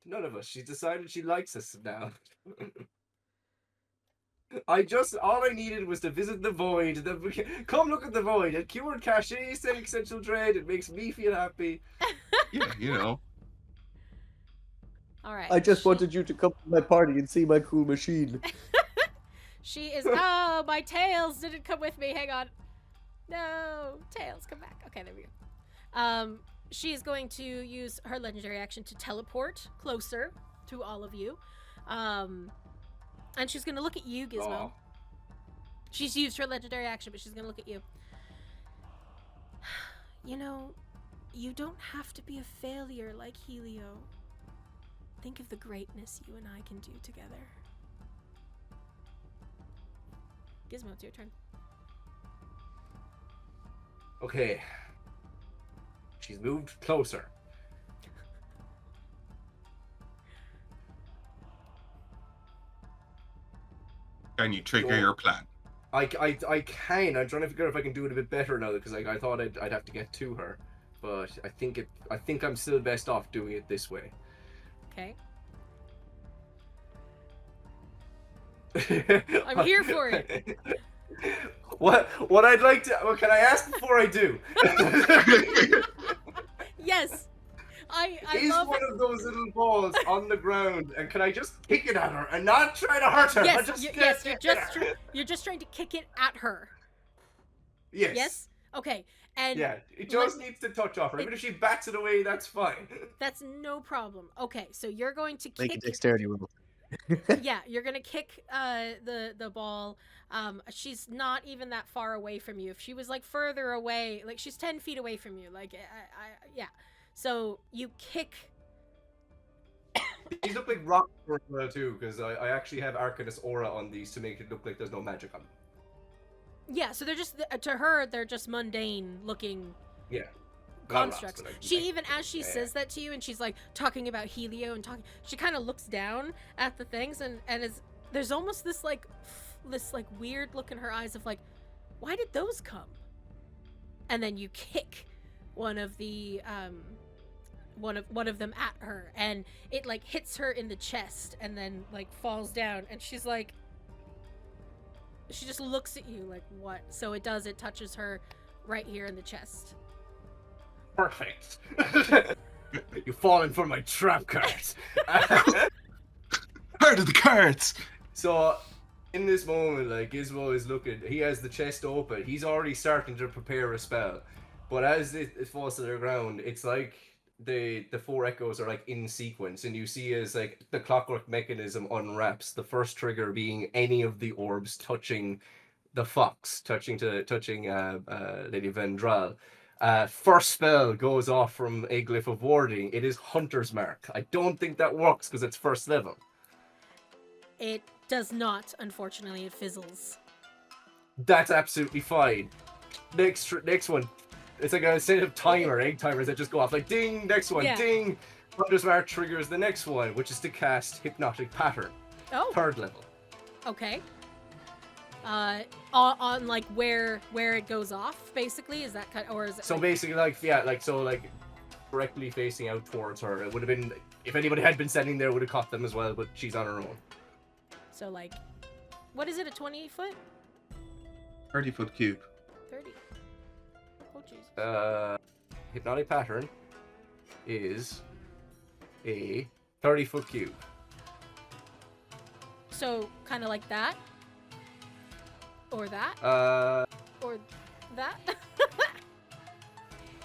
None of us. She's decided she likes us now. All I needed was to visit the void. Come look at the void. It cured Caché's existential dread. It makes me feel happy. Yeah, you know. All right. I just wanted you to come to my party and see my cool machine. She is. Oh, my tails didn't come with me. Hang on. No, tails, come back. Okay, there we go. She is going to use her legendary action to teleport closer to all of you. And she's going to look at you, Gizmo. Oh. She's used her legendary action, but she's going to look at you. You know, you don't have to be a failure like Helio. Think of the greatness you and I can do together. Gizmo, it's your turn. Okay. She's moved closer. Can you trigger your plan? I can. I'm trying to figure out if I can do it a bit better now because I thought I'd have to get to her, but I think I'm still best off doing it this way. Okay. I'm here for it. What I'd like to. What can I ask before I do? Yes. I Is love one it. of those little balls on the ground, and can I just kick it at her and not try to hurt her? Yes, you're just trying to kick it at her. Yes. Yes. Okay. And yeah, it just needs to touch off her. Even if she bats it away, that's fine. That's no problem. Okay, so you're going to Make kick. a dexterity roll. Yeah, you're gonna kick the ball. She's not even that far away from you. If she was like further away, like she's 10 feet away from you. Like yeah. So you kick. These look like rock too, because I actually have Arcanist aura on these to make it look like there's no magic on them. Yeah, so they're just to her they're just mundane looking. Yeah. Constructs. She even as she says that to you, and she's like talking about Helio and talking. She kind of looks down at the things, and there's almost this weird look in her eyes of like, why did those come? And then you kick one of the one of them at her, and it like hits her in the chest, and then like falls down, and she's like. She just looks at you like, what? So it touches her right here in the chest. Perfect. You've fallen for my trap cards. Heart of the cards! So, in this moment, like, Gizmo is looking, he has the chest open, he's already starting to prepare a spell. But as it falls to the ground, it's like the four echoes are like in sequence, and you see as like the clockwork mechanism unwraps, the first trigger being any of the orbs touching the fox, touching Lady Vendral. First spell goes off from a glyph of warding. It is Hunter's Mark. I don't think that works because it's first level. It does not, unfortunately. It fizzles. That's absolutely fine. Next one. It's like a set of egg timers that just go off like ding, next one, ding. Hunter's Mark triggers the next one, which is to cast Hypnotic Pattern. Oh. 3rd level. Okay. On like where it goes off, basically, is that kind, or is it? So basically, directly facing out towards her. It would have been, if anybody had been standing there, would have caught them as well. But she's on her own. So like, what is it? A 20-foot? 30-foot cube. 30. Oh jeez. Hypnotic Pattern is a 30-foot cube. So kind of like that. Or that? Or that?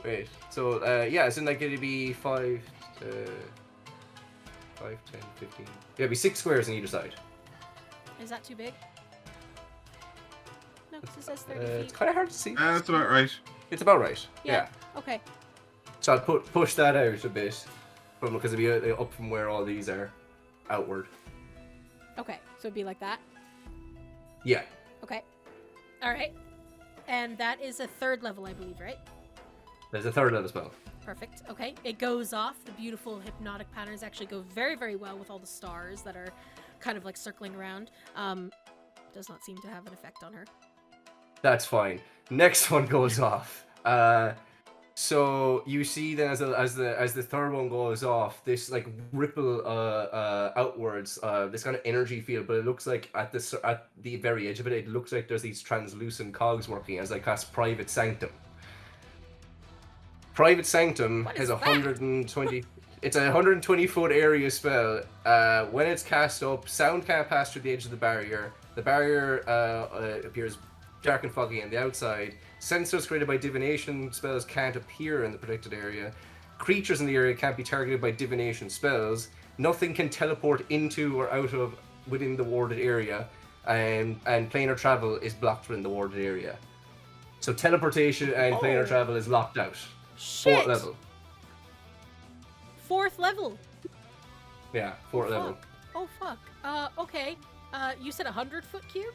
Wait. So, it's in like it'd be 5, 10, 15. Yeah, it'd be 6 squares on either side. Is that too big? No, because it says 30 It's feet. kind of hard to see. That's about right. It's about right. Yeah. Okay. So I'll push that out a bit, because it'd be up from where all these are, outward. Okay. So it'd be like that. Yeah. Okay. All right. And that is a 3rd level, I believe, right? There's a 3rd level spell. Perfect. Okay. It goes off. The beautiful hypnotic patterns actually go very, very well with all the stars that are kind of like circling around. Does not seem to have an effect on her. That's fine. Next one goes off. So you see then as the 3rd one goes off, this like ripple outwards, this kind of energy field, but it looks like at the very edge of it, it looks like there's these translucent cogs working as I cast Private Sanctum. Private Sanctum has 120. It's a 120-foot area spell. When it's cast up, sound can't pass through the edge of the barrier. The barrier appears dark and foggy on the outside. Sensors created by divination spells can't appear in the protected area. Creatures in the area can't be targeted by divination spells. Nothing can teleport into or out of within the warded area. And planar travel is blocked within the warded area. So teleportation and planar travel is locked out. Shit. 4th level. 4th level. Yeah, 4th level. Oh fuck. Okay. You said 100-foot cube?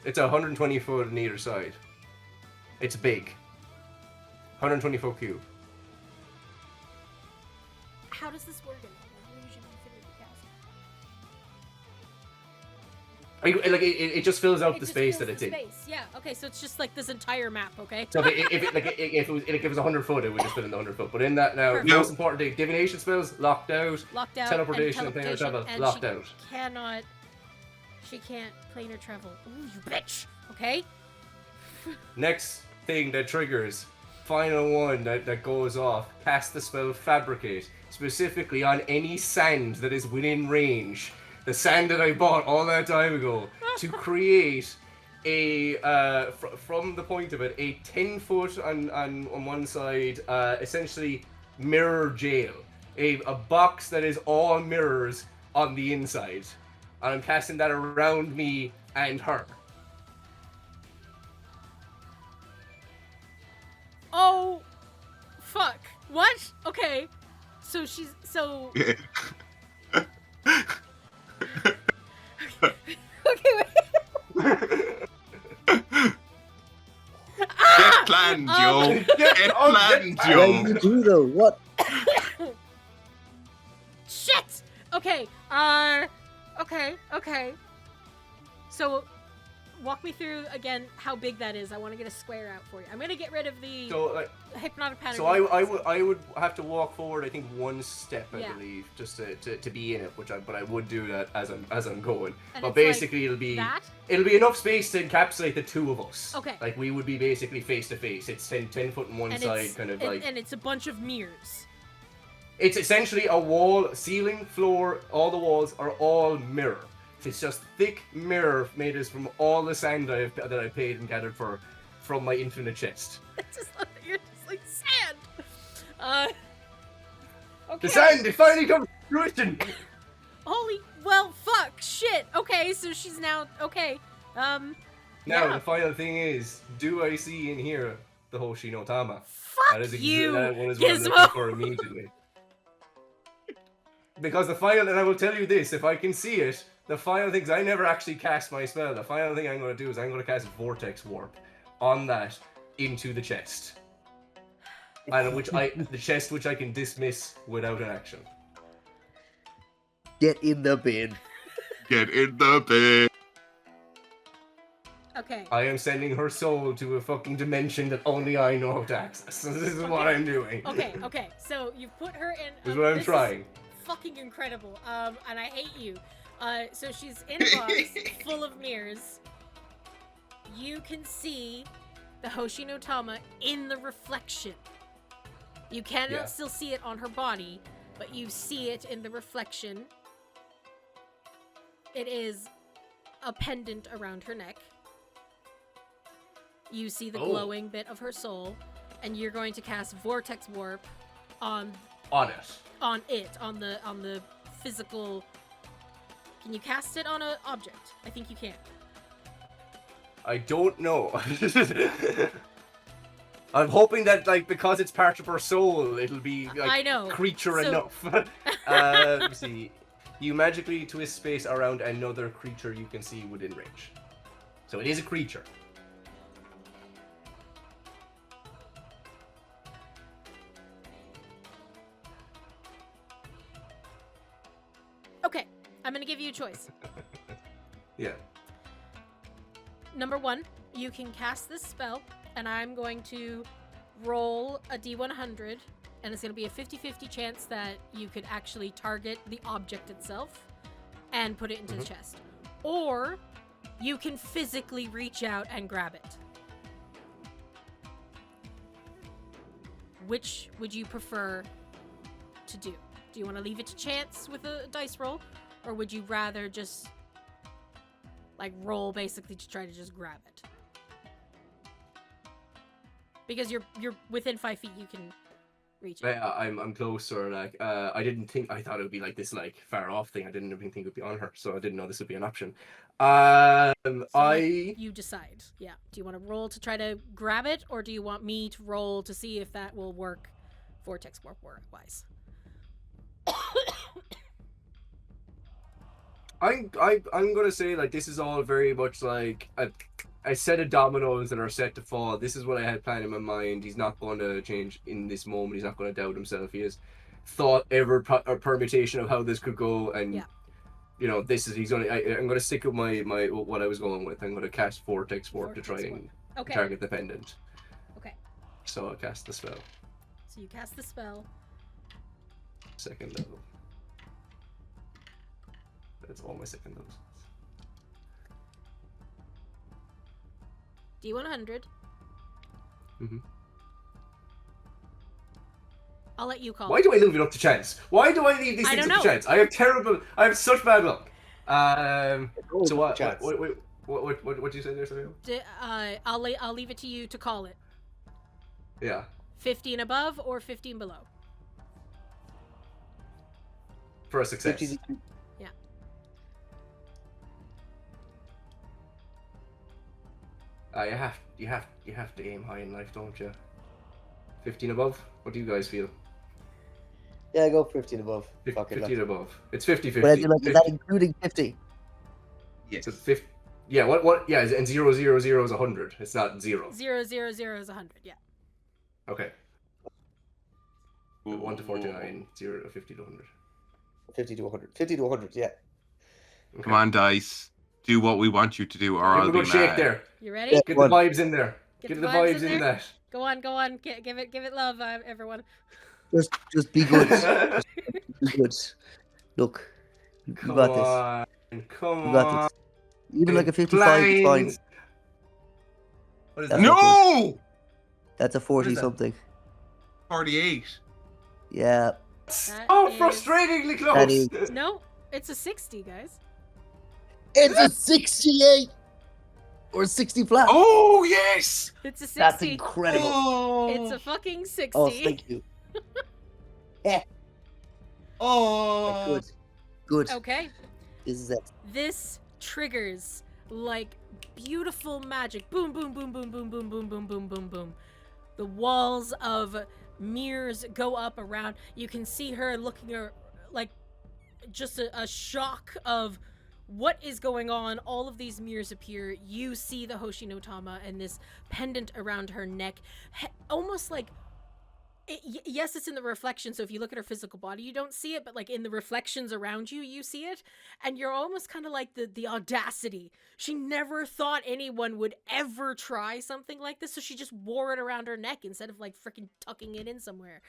It's 120 foot on either side. It's big. 120 foot cube. How does this work in Illusion Infinity Cast? It just fills out It the just space fills that it's the in. space. Yeah. Okay. So it's just like this entire map. Okay. So if it was 100 foot, it would just fit in the 100 foot. But in that now, Perfect. most important thing, divination spells locked out. Locked out. Teleportation and planar travel and locked she out. Cannot. She can't planar travel. Ooh, you bitch. Okay. Next thing that triggers, final one that goes off, cast the spell Fabricate, specifically on any sand that is within range. The sand that I bought all that time ago, to create a, from the point of it, a 10 foot on one side, essentially mirror jail. A box that is all mirrors on the inside. And I'm casting that around me and her. Oh, fuck. What? Okay. So she's so. Okay, wait. Get planned, yo. Get planned, What yo. did you do though? What? Shit. Okay. Okay. So, walk me through again how big that is. I want to get a square out for you. I'm gonna get rid of the hypnotic pattern. So I would have to walk forward. I think 1 step, I Yeah. believe, just to be in it. But I would do that as I'm going. And But it's basically, that? it'll be enough space to encapsulate the 2 of us. Okay. Like we would be basically face to face. It's 10 foot on one And side, it's, kind of and, like. and it's a bunch of mirrors. It's essentially a wall, ceiling, floor. All the walls are all mirror. It's just thick mirror made us from all the sand that I paid and gathered from my infinite chest. I just love that you're just like sand. Okay. The sand, it finally comes to fruition. Holy, well, fuck, shit. Okay, so she's now okay. Now Yeah. the final thing is, do I see in here the Hoshi no Tama. Fuck you, That one is what I'm looking Gizmo! for immediately. Because the final, and I will tell you this, if I can see it, the final thing, 'cause I never actually cast my spell, the final thing I'm going to do is I'm going to cast Vortex Warp on that into the chest. And the chest which I can dismiss without an action. Get in the bin. Get in the bin. Okay. I am sending her soul to a fucking dimension that only I know how to access. So this is what I'm doing. Okay. So you've put her in. This is what I'm trying. Fucking incredible. And I hate you. So she's in a box full of mirrors. You can see the Hoshi no Tama in the reflection. You cannot still see it on her body, but you see it in the reflection. It is a pendant around her neck. You see the glowing bit of her soul, and you're going to cast Vortex Warp on the physical. Can you cast it on an object? I think you can. I don't know. I'm hoping that, like, because it's part of her soul, it'll be like I know. creature enough. Let me see. You magically twist space around another creature you can see within range. So it is a creature. Okay, I'm gonna give you a choice. Yeah. Number one, you can cast this spell, and I'm going to roll a D100, and it's going to be a 50-50 chance that you could actually target the object itself and put it into the chest. Or you can physically reach out and grab it. Which would you prefer to do? Do you want to leave it to chance with a dice roll? Or would you rather just like roll basically to try to just grab it? Because you're within 5 feet, you can reach it. Yeah, I'm closer. Like, I thought it would be like this, like far off thing. I didn't even think it would be on her, so I didn't know this would be an option. You decide. Yeah. Do you want to roll to try to grab it, or do you want me to roll to see if that will work, Vortex Warp wise? I'm gonna say, like, this is all very much like a set of dominoes that are set to fall. This is what I had planned in my mind. He's not going to change in this moment. He's not going to doubt himself. He has thought every permutation of how this could go, and you know, this is I'm gonna stick with my what I was going with. I'm gonna cast Vortex Warp to try and target the pendant. Okay. So I'll cast the spell. So you cast the spell. Second level. That's all my second levels. D100. I'll let you call. Why do I leave it up to chance? Why do I leave these things up to chance? I have such bad luck. So what did you say there, Samuel? I'll leave it to you to call it. Yeah. 15 above or 15 below. For a success. 50, yeah. You have to aim high in life, don't you? 15 above? What do you guys feel? Yeah, go 15 above. 15 above. It's 50-50. But I feel like, is that including 50? Yes. So 50. Yeah, what? Yeah, and 0, 0, 0 is 100. It's not 0. 0, 0, 0 is 100, yeah. Okay. 1 to 49, 0 to 50 to 100. 50 to 100. 50 to 100, yeah. Okay. Come on, dice. Do what we want you to do, or I'll be mad. Shake there. You ready? Yeah. Get the vibes in there. Get the vibes in there. that. Go on. Give it love, everyone. Just be good. Just be good. Look, you got this. Come You got this. Even like a 55 is fine. Blinds. What is that? No! That's a 40 something. 48. Yeah. Frustratingly close. That is- No, it's a 60, guys. It's a 68! Or 60 flat. Oh, yes! It's a 60. That's incredible. Oh, It's a fucking 60. Oh, thank you. Yeah. oh. Good. Okay. This is it. This triggers like beautiful magic. Boom, boom, boom, boom, boom, boom, boom, boom, boom, boom, boom. The walls of mirrors go up around. You can see her looking like just a shock of what is going on. All of these mirrors appear. You see the Hoshi no Tama and this pendant around her neck, almost like yes, it's in the reflection, so if you look at her physical body you don't see it, but like in the reflections around you, you see it, and you're almost kind of like the audacity. She never thought anyone would ever try something like this, so she just wore it around her neck instead of like freaking tucking it in somewhere.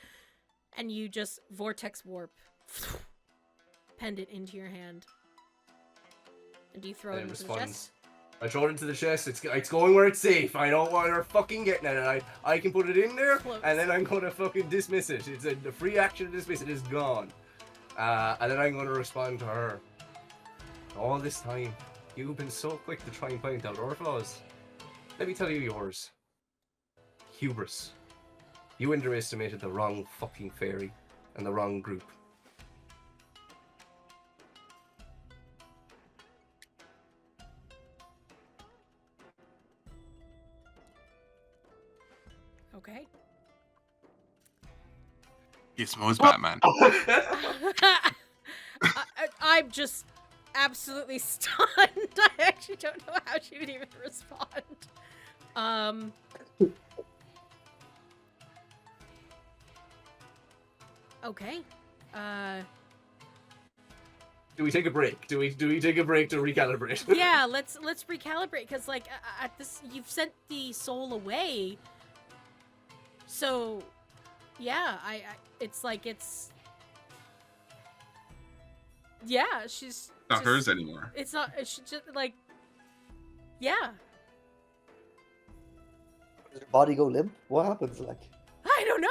And you just vortex warp pendant into your hand. And do you throw it into the chest? I throw it into the chest. It's going where it's safe. I don't want her fucking getting it. I can put it in there, Close. and then I'm gonna fucking dismiss it. It's the free action to dismiss it is gone. And then I'm gonna respond to her. All this time, you've been so quick to try and point out our flaws. Let me tell you yours. Hubris. You underestimated the wrong fucking fairy and the wrong group. Okay. Gizmo's Batman. I'm just absolutely stunned. I actually don't know how she would even respond. Okay. Do we take a break? Do we take a break to recalibrate? Yeah, let's recalibrate, because like at this, you've sent the soul away. So, yeah, it's like yeah, she's Not hers anymore. It's not. She just like, yeah. Does her body go limp? What happens? Like, I don't know.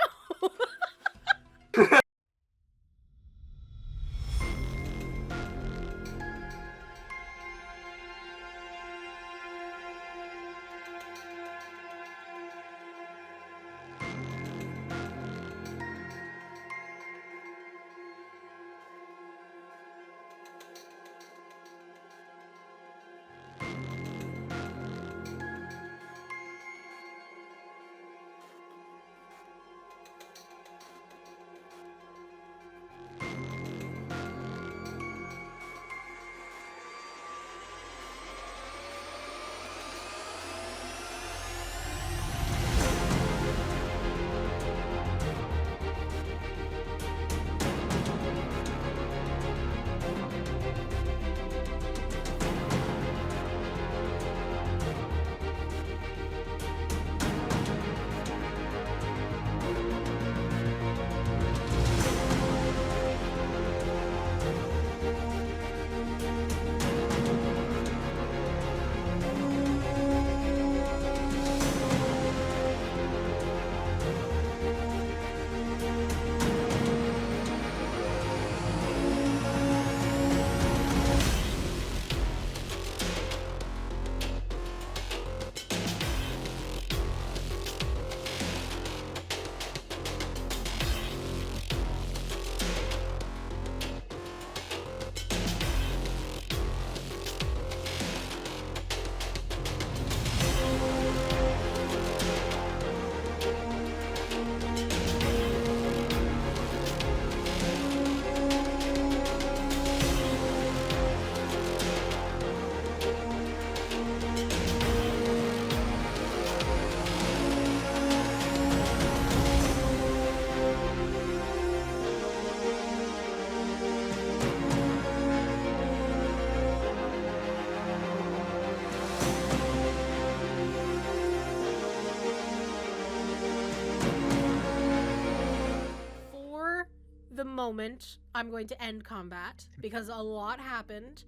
Moment, I'm going to end combat because a lot happened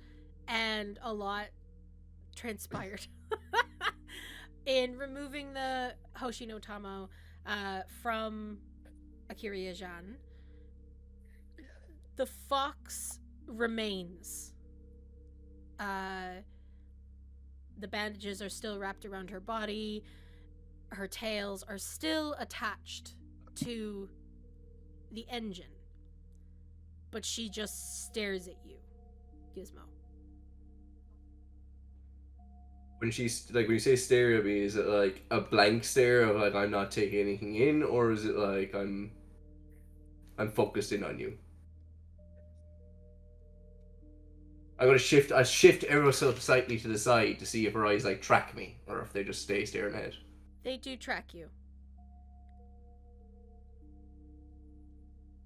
and a lot transpired. In removing the Hoshi no Tamo from Akira Jan, the fox remains. The bandages are still wrapped around her body. Her tails are still attached to the engine. But she just stares at you, Gizmo. when you say stare at me, is it like a blank stare of like I'm not taking anything in, or is it like I'm focused in on you? I'm gonna shift ever so slightly to the side to see if her eyes like track me or if they just stay staring ahead. They do track you.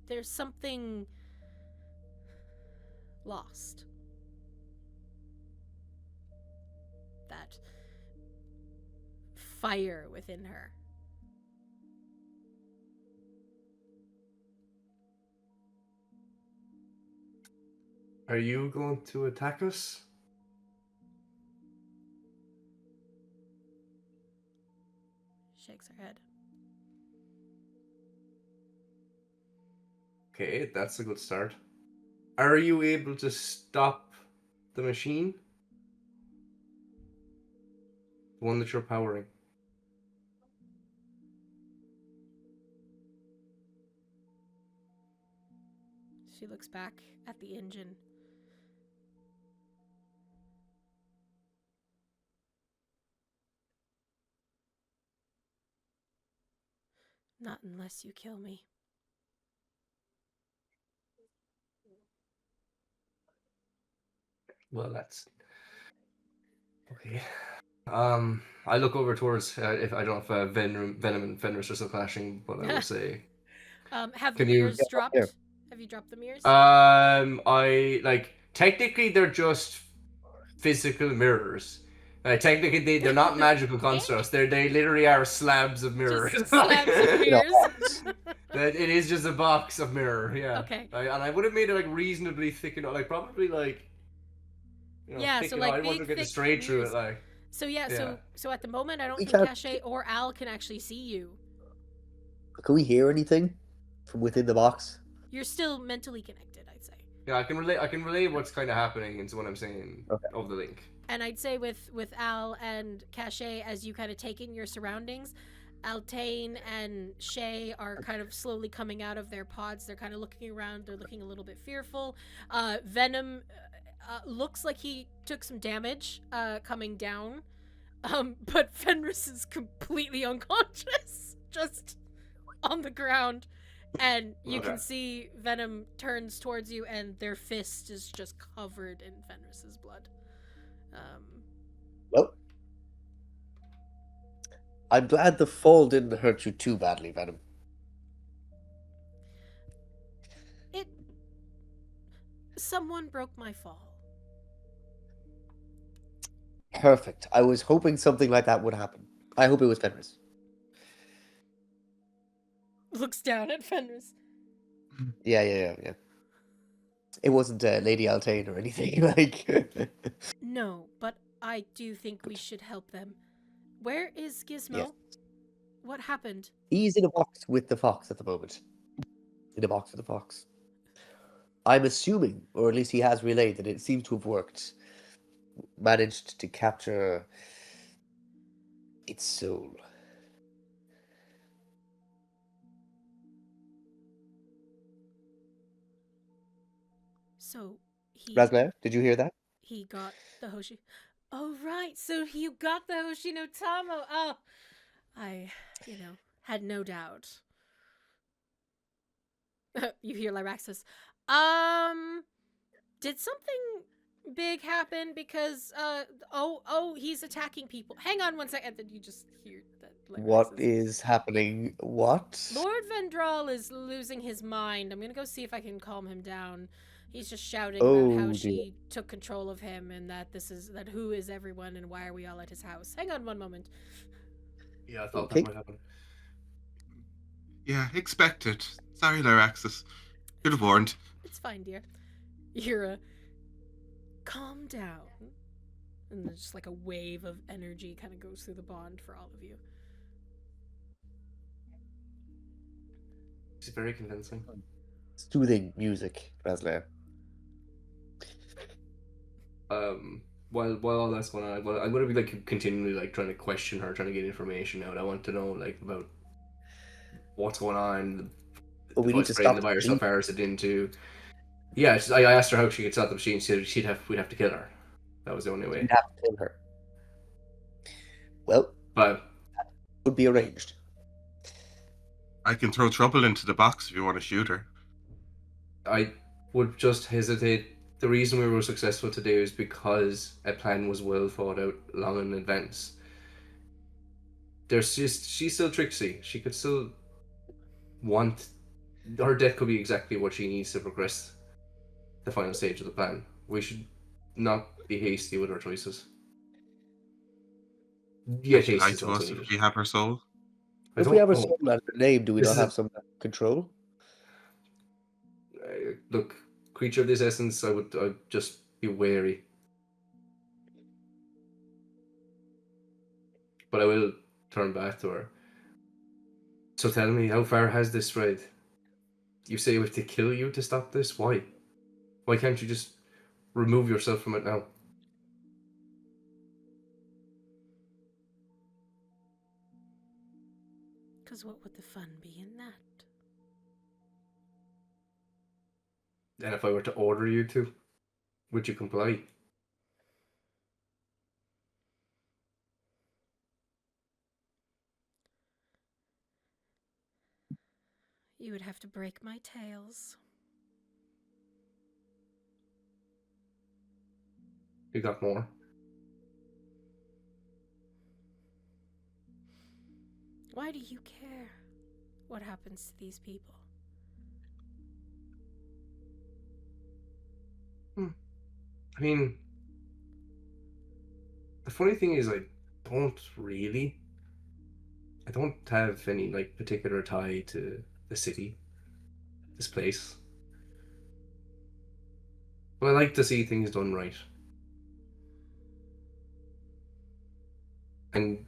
There's something lost. That fire within her. Are you going to attack us? Shakes her head. Okay, that's a good start. Are you able to stop the machine? The one that you're powering? She looks back at the engine. Not unless you kill me. Well, that's okay. I look over towards if I don't know if Venom and Fenris are still clashing, but I will say. Have the Can you- mirrors Yeah, dropped? there. Have you dropped the mirrors? I like technically they're just physical mirrors. Technically they're not magical constructs. They literally are slabs of mirrors. Just slabs of mirrors. It is just a box of mirror, yeah. Okay. And I would have made it like reasonably thick enough, like probably like. Yeah, thick so, enough. like, I want to big, get thick straight through mirrors. it, like. So Yeah. so at the moment I don't We think can't- Caché or Al can actually see you. Can we hear anything from within the box? You're still mentally connected, I'd say. Yeah, I can relay what's kind of happening into what I'm saying Okay. of the link. And I'd say with Al and Caché, as you kind of take in your surroundings, Altane and Shay are kind of slowly coming out of their pods. They're kind of looking around. They're looking a little bit fearful. Venom looks like he took some damage coming down. But Fenris is completely unconscious, just on the ground. And you can see Venom turns towards you, and their fist is just covered in Fenris's blood. Well, I'm glad the fall didn't hurt you too badly, Venom. Someone broke my fall. Perfect. I was hoping something like that would happen. I hope it was Fenris. Looks down at Fenris. Yeah. It wasn't Lady Altane or anything like. No, but I do think we should help them. Where is Gizmo? Yes. What happened? He's in a box with the fox at the moment. In a box with the fox. I'm assuming, or at least he has relayed, that it seems to have worked. Managed to capture its soul. So Razliare, did you hear that? he got the Hoshi. Oh right, so you got the Hoshi no Tamo. Oh, I, had no doubt. You hear Lyraxus. Did something big happen? Because he's attacking people. Hang on one second. Then you just hear that. What Lyraxus. is happening? What? Lord Vendral is losing his mind. I'm gonna go see if I can calm him down. He's just shouting about how dear. she took control of him and that who is everyone and why are we all at his house. Hang on one moment. Yeah, I thought Okay. that might happen. Yeah, expected. Sorry, Lyraxus. Should have warned. It's fine, dear. You're calm down. And there's just like a wave of energy kind of goes through the bond for all of you. She's very convincing. Soothing music, Razliare. While all that's going on, I'm going to be like continually like trying to question her, trying to get information out. I want to know like about what's going on. But we need to spreading stop the virus. the How machine. far is it into? Yeah, I asked her how she could stop the machine. She said we'd have to kill her. That was the only way. We'd have to kill her. Well, But would be arranged. I can throw trouble into the box if you want to shoot her. I would just hesitate. The reason we were successful today is because a plan was well thought out long in advance. She's still tricksy. She could still want, her death could be exactly what she needs to progress the final stage of the plan. We should not be hasty with our choices. Yeah, Can she lie hasty is to also us needed. if we have her soul? I If we have don't our know. soul and her name, do we This not is have a- some control? Look, creature of this essence, I'd just be wary. But I will turn back to her. So tell me, how far has this spread? You say we have to kill you to stop this? Why? Why can't you just remove yourself from it now? Because what would the fun be in that? And if I were to order you to, would you comply? You would have to break my tails. You got more? Why do you care what happens to these people? I mean, the funny thing is, I don't really. I don't have any particular tie to the city, this place. But I like to see things done right. And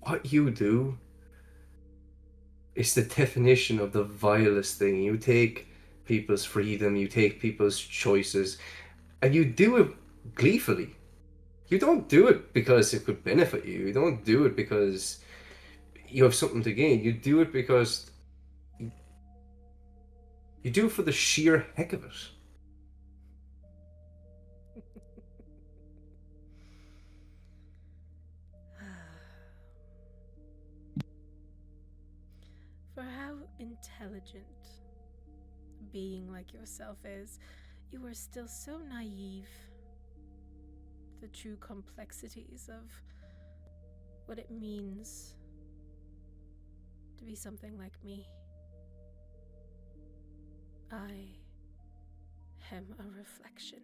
what you do is the definition of the vilest thing. You take people's freedom, you take people's choices, and you do it gleefully. You don't do it because it could benefit you. You don't do it because you have something to gain. You do it because you do it for the sheer heck of it. For how intelligent a being like yourself is, you are still so naive. The true complexities of what it means to be something like me. I am a reflection.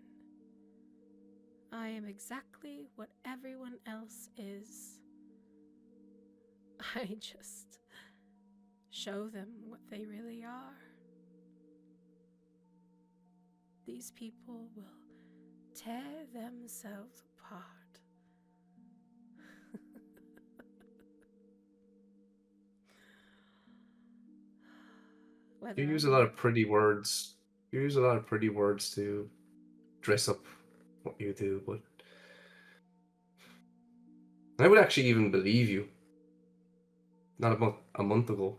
I am exactly what everyone else is. I just show them what they really are. These people will tear themselves apart. You use a lot of pretty words. You use a lot of pretty words to dress up what you do, but I would actually even believe you. Not about a month ago.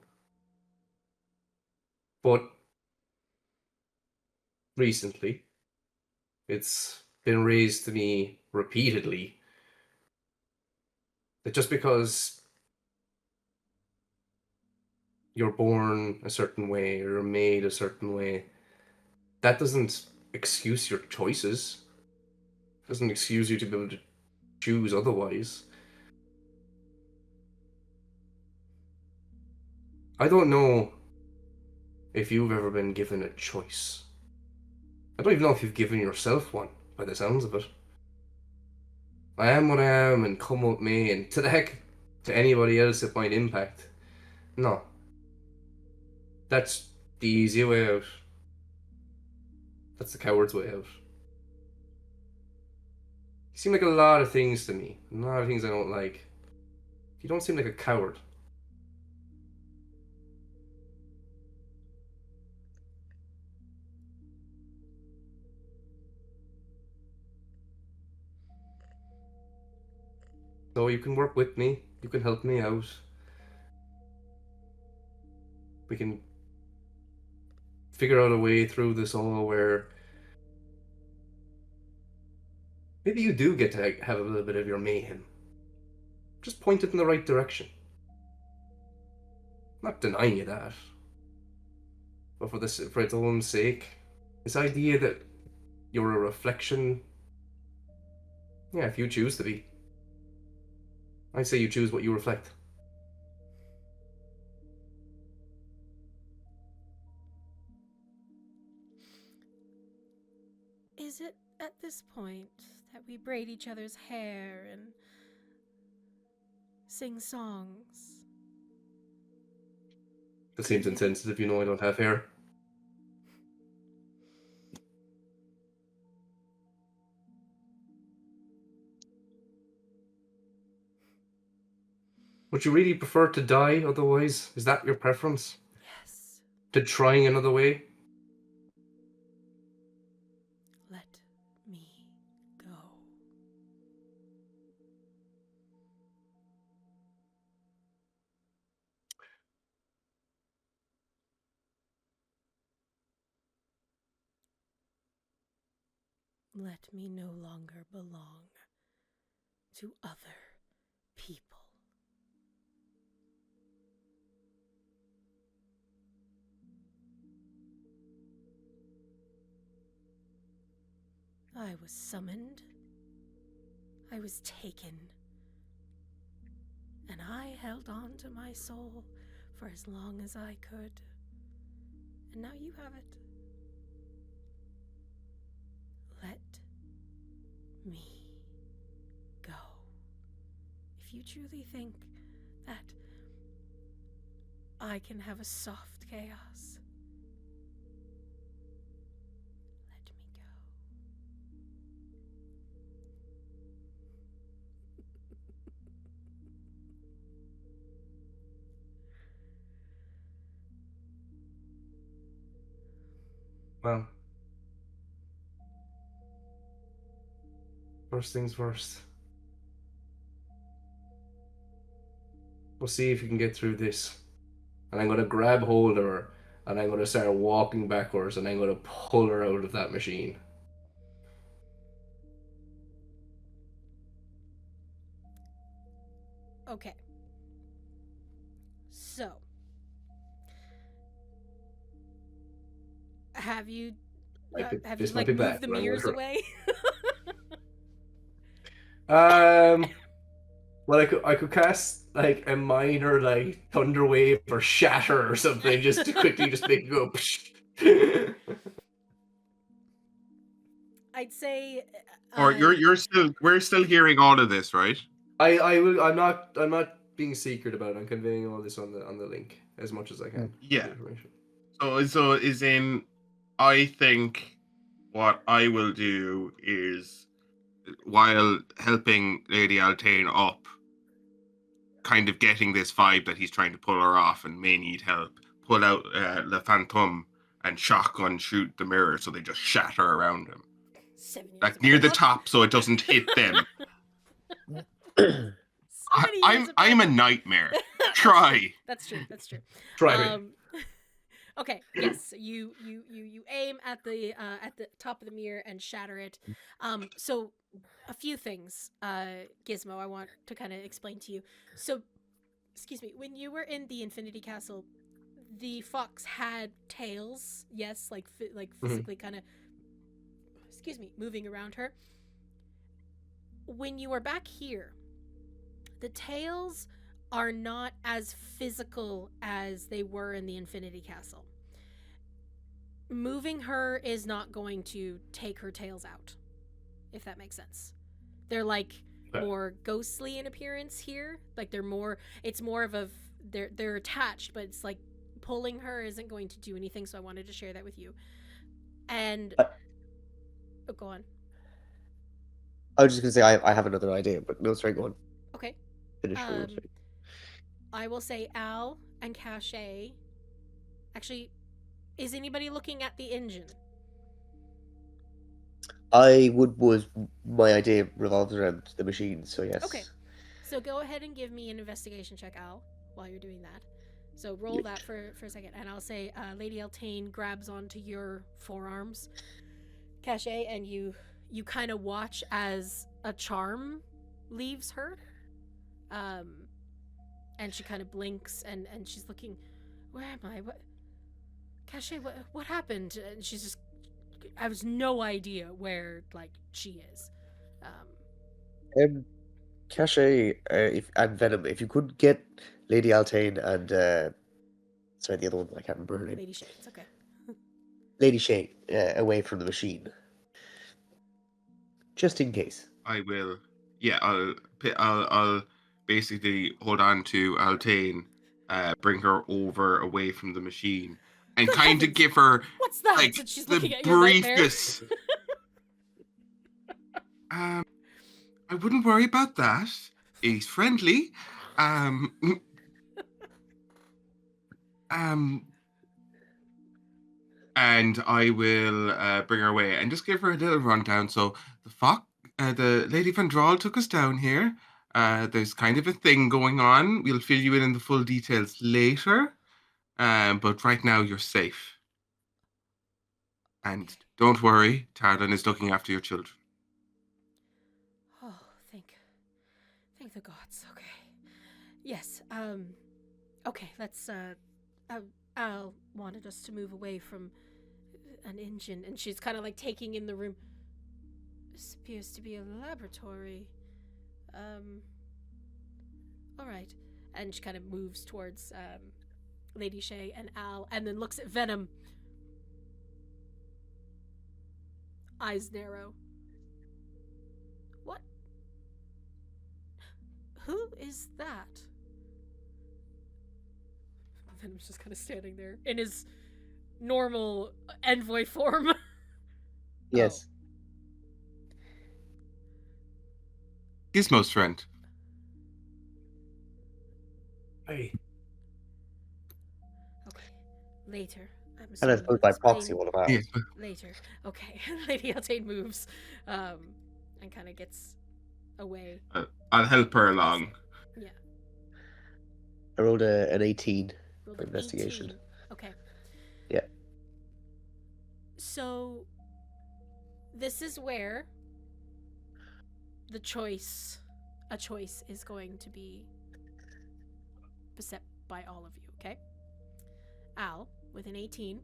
But recently, it's been raised to me repeatedly that just because you're born a certain way or you're made a certain way, that doesn't excuse your choices. It doesn't excuse you to be able to choose otherwise. I don't know if you've ever been given a choice. I don't even know if you've given yourself one, by the sounds of it. I am what I am, and come what may, and to the heck to anybody else it might impact. No. That's the easy way out. That's the coward's way out. You seem like a lot of things to me. A lot of things I don't like. You don't seem like a coward. So you can work with me. You can help me out. We can figure out a way through this all where maybe you do get to have a little bit of your mayhem. just point it in the right direction. I'm not denying you that. But for its own sake, this idea that you're a reflection, yeah, if you choose to be, I say you choose what you reflect. Is it at this point that we braid each other's hair and sing songs? That seems insensitive, you know I don't have hair. Would you really prefer to die otherwise? Is that your preference? Yes. To trying another way? Let me go. Let me no longer belong to other people. I was summoned. I was taken. And I held on to my soul for as long as I could. And now you have it. Let me go. If you truly think that I can have a soft chaos, let me go. Well, first things first. We'll see if you can get through this. And I'm going to grab hold of her, and I'm going to start walking backwards, and I'm going to pull her out of that machine. Okay. So, have you This might be bad, moved the but I'm mirrors gonna away? Well, I could cast like a minor like thunder wave or shatter or something, just to quickly just make it go. I'd say. Or we're still hearing all of this, right? I'm not being secret about it. I'm conveying all this on the link as much as I can. Yeah. Information. So is in. I think what I will do is, while helping Lady Altain up, kind of getting this vibe that he's trying to pull her off and may need help, pull out Le Phantom and shotgun shoot the mirror so they just shatter around him. 7 years Like of near the build-up. top so it doesn't hit them. I'm a nightmare. Try. That's true. That's true. Try me. Okay. Yes. You aim at the top of the mirror and shatter it. So a few things, Gizmo, I want to kind of explain to you. So, excuse me, when you were in the Infinity Castle, the fox had tails. Yes, like physically kind of, excuse me, moving around her. When you are back here, the tails are not as physical as they were in the Infinity Castle. Moving her is not going to take her tails out, if that makes sense. They're like more ghostly in appearance here. Like it's more of they're attached, but it's like pulling her isn't going to do anything, so I wanted to share that with you. And go on. I was just gonna say I have another idea, but no, sorry, go on. Okay. Finish your own thing. I will say Al and Caché. Actually, is anybody looking at the engine? Was my idea revolves around the machine, so yes. Okay. So go ahead and give me an investigation check, Al, while you're doing that. So roll that for a second, and I'll say Lady Altain grabs onto your forearms, Caché, and you kind of watch as a charm leaves her. And she kind of blinks and she's looking, where am I? What? Caché, what happened? And she's just, I have no idea where, like, she is. Cache, and Venom, if you could get Lady Altain and sorry, the other one, I can't remember her name. Lady Shane, it's okay. Lady Shane, away from the machine, just in case. I will. Yeah, I'll basically hold on to Altain, bring her over away from the machine, and Good kind of heavens! give her What's that? like And she's the looking at your nightmare. briefest. I wouldn't worry about that. He's friendly. And I will bring her away and just give her a little rundown. So the Lady Vendral took us down here. There's kind of a thing going on. We'll fill you in the full details later. But right now you're safe. And don't worry, Tarlin is looking after your children. Oh, thank the gods. Okay. Yes. Okay. Let's. Al wanted us to move away from an engine, and she's kind of like taking in the room. This appears to be a laboratory. All right. And she kind of moves towards Lady Shay and Al, and then looks at Venom. Eyes narrow. What? Who is that? Venom's just kind of standing there in his normal envoy form. Yes. Gizmo's friend. Hey. Okay. Later. And I suppose by proxy, one of ours. Yeah. Later. Okay. Lady Altain moves, and kind of gets away. I'll help her along. Yeah. I rolled an 18 Rolled for an investigation. 18. Okay. Yeah. So, this is where a choice is going to be beset by all of you, okay? Al, with an 18.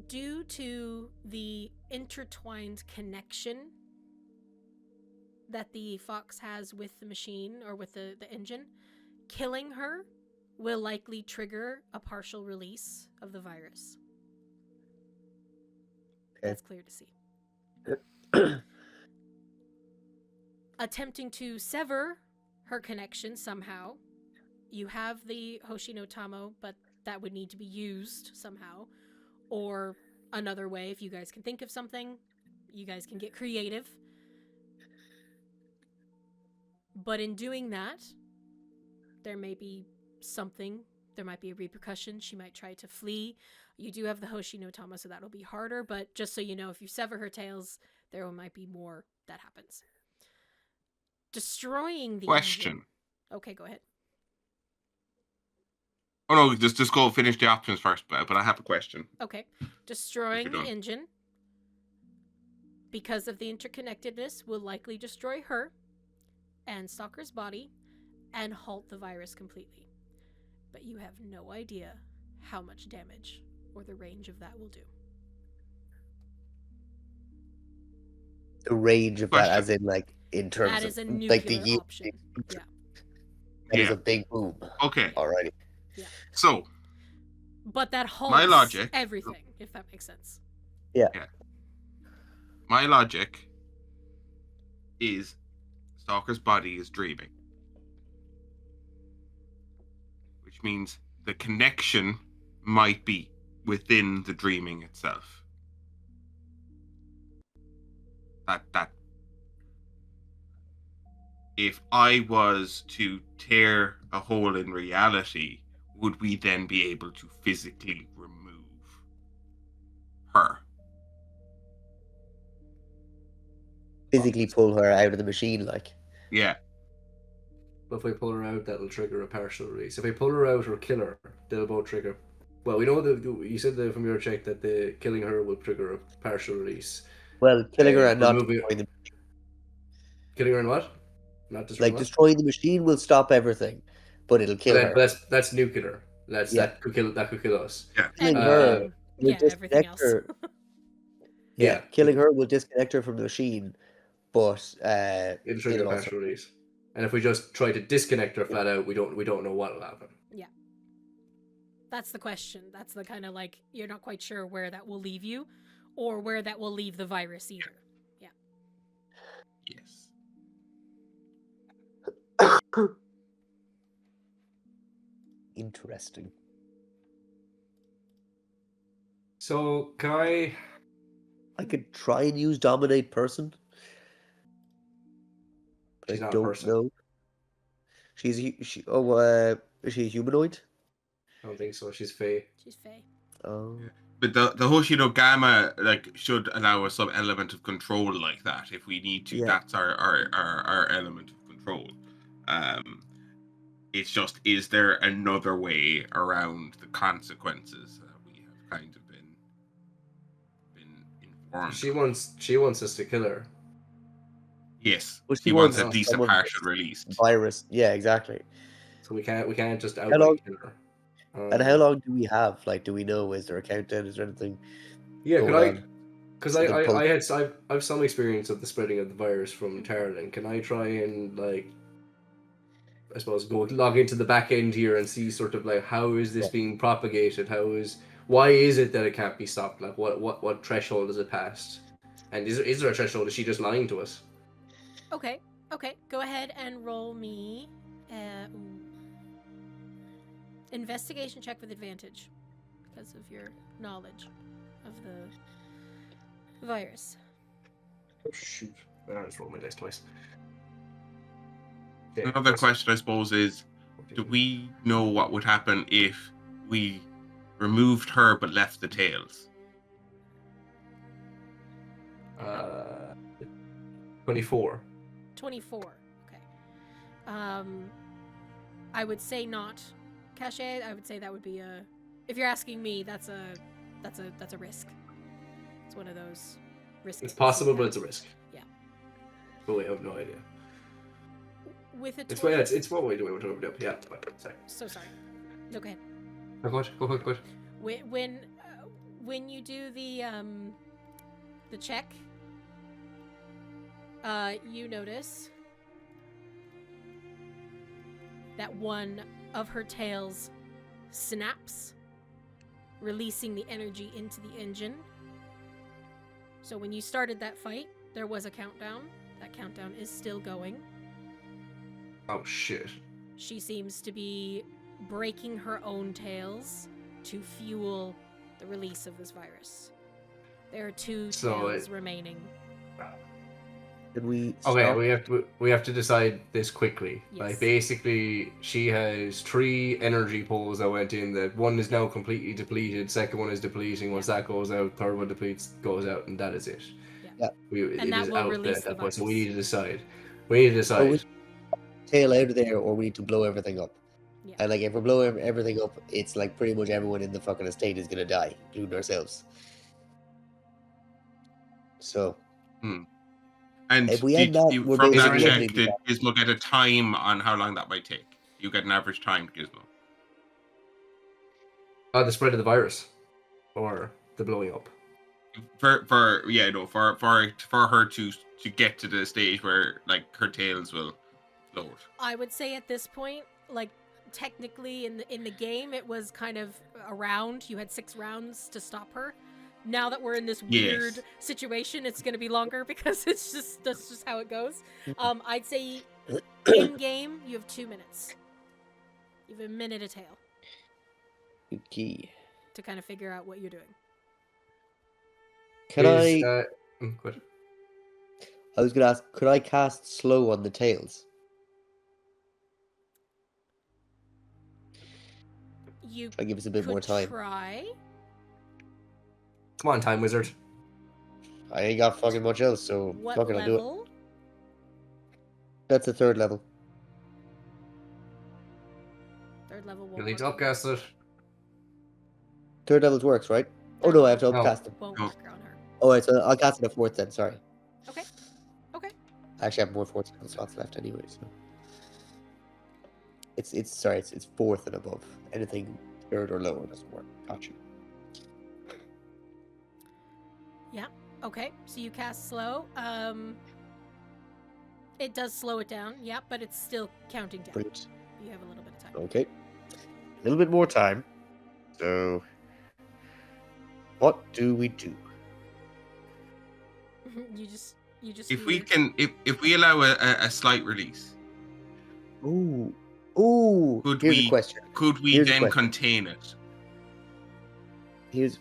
Due to the intertwined connection that the fox has with the machine or with the engine, killing her will likely trigger a partial release of the virus. Okay. That's clear to see. Attempting to sever her connection somehow. You have the Hoshi no Tamo, but that would need to be used somehow. Or another way, if you guys can think of something, you guys can get creative. But in doing that, there may be something. There might be a repercussion. She might try to flee. You do have the Hoshi no Tama, so that'll be harder. But just so you know, if you sever her tails, there might be more that happens. Destroying the Question. engine. Okay, go ahead. Oh no, just go finish the options first, but I have a question. Okay. Destroying If the you're done. engine, because of the interconnectedness, will likely destroy her and Stalker's body and halt the virus completely. But you have no idea how much damage or the range of that will do. The range of Question. that, as in, like, in terms That of is a like the nuclear yield, option. Yeah. that is Yeah. a big boom. Okay. Alrighty. So But that halts My logic- everything, if that makes sense. my logic is Stalker's body is dreaming. Which means the connection might be within the dreaming itself. That if I was to tear a hole in reality, would we then be able to physically remove her? Physically pull her out of the machine, like. Yeah. But if I pull her out, that'll trigger a partial release. If I pull her out or kill her, they'll both trigger. Well, we know that you said that from your check that the killing her will trigger a partial release. Well, killing her and not removing- destroying the Killing her in what? Not destroying Like what? destroying the machine will stop everything, but it'll kill her. That's nuclear. Yeah. That could kill us. Yeah. Killing And, her will yeah, everything disconnect else. her. Yeah. Killing her will disconnect her from the machine, but It'll trigger it'll fast also release. And if we just try to disconnect her flat out, we don't know what'll happen. That's the question. That's the kind of like, you're not quite sure where that will leave you, or where that will leave the virus either. Yes. interesting. So can I could try and use dominate person. But She's I not a don't person. know. Is she a humanoid? I don't think so. She's Fae. She's Fae. Oh. But the Hoshido Gamma should allow us some element of control like that if we need to. Yeah. That's our element of control. It's just, is there another way around the consequences that we have kind of been informed? She wants us to kill her. Yes, Well, she wants at least a partial release. Virus. Yeah, exactly. So we can't just long- outright kill her. And how long do we have? Like, do we know? Is there a countdown? Is there anything? Yeah, going could I? on? Because So the I have some experience of the spreading of the virus from Terralin. Can I try and I suppose go log into the back end here and see sort of like how is this being propagated? Why is it that it can't be stopped? Like what threshold is it past? And is there a threshold? Is she just lying to us? Okay. Go ahead and roll me investigation check with advantage because of your knowledge of the virus. Oh shoot! I just rolled my dice twice. Another question, I suppose, is: do we know what would happen if we removed her but left the tails? 24. 24. Okay. I would say not. Caché, I would say that would be a. If you're asking me, that's a risk. It's one of those risks. It's possible, but it's a risk. Yeah. But we have no idea. With a. It's what we do. Yeah. Sorry. So sorry. No, go ahead. Go ahead. When you do the check, you notice that one of her tails snaps, releasing the energy into the engine. So when you started that fight, there was a countdown. That countdown is still going. Oh shit. She seems to be breaking her own tails to fuel the release of this virus. There are two tails remaining. Did we? Okay, stop? we have to decide this quickly. Yes. Like basically, she has 3 energy poles that went in. That one is now completely depleted. Second one is depleting. Once that goes out, third one goes out, and that is it. Yeah. It that is will out release at that the point. So we virus. need to decide. We need to So decide. tail out of there, or we need to blow everything up. Yeah. And like, if we blow everything up, it's like pretty much everyone in the fucking estate is gonna die, including ourselves. So. And If we end that, we're from that basically check, did Gizmo get a time on how long that might take? You get an average time, Gizmo. The spread of the virus, or the blowing up. For her to get to the stage where like her tails will float. I would say at this point, like technically in the game, it was kind of a round. You had 6 rounds to stop her. Now that we're in this weird situation, it's going to be longer because that's just how it goes. I'd say in game you have 2 minutes. You have a minute a tail. Okay. To kind of figure out what you're doing. I was gonna ask, could I cast slow on the tails? You Try to give us a bit more time. Try. Come on, time wizard. I ain't got fucking much else, so What fucking I'll do it. level? That's the 3rd level. 3rd level. You'll need to upcast it. 3rd level works, right? Oh no, I have to upcast them. Won't No. work on her. Oh, right, so I'll cast it at 4th then. Sorry. Okay. I actually have more fourth spell slots left anyway, so it's fourth and above. Anything third or lower doesn't work. Gotcha. Yeah. Okay. So you cast slow. It does slow it down. Yeah, but it's still counting down. Brilliant. You have a little bit of time. Okay. A little bit more time. So, what do we do? You just. If we can, if we allow a slight release, Ooh. Could Here's we- a question. could we Here's a then question. contain it? Here's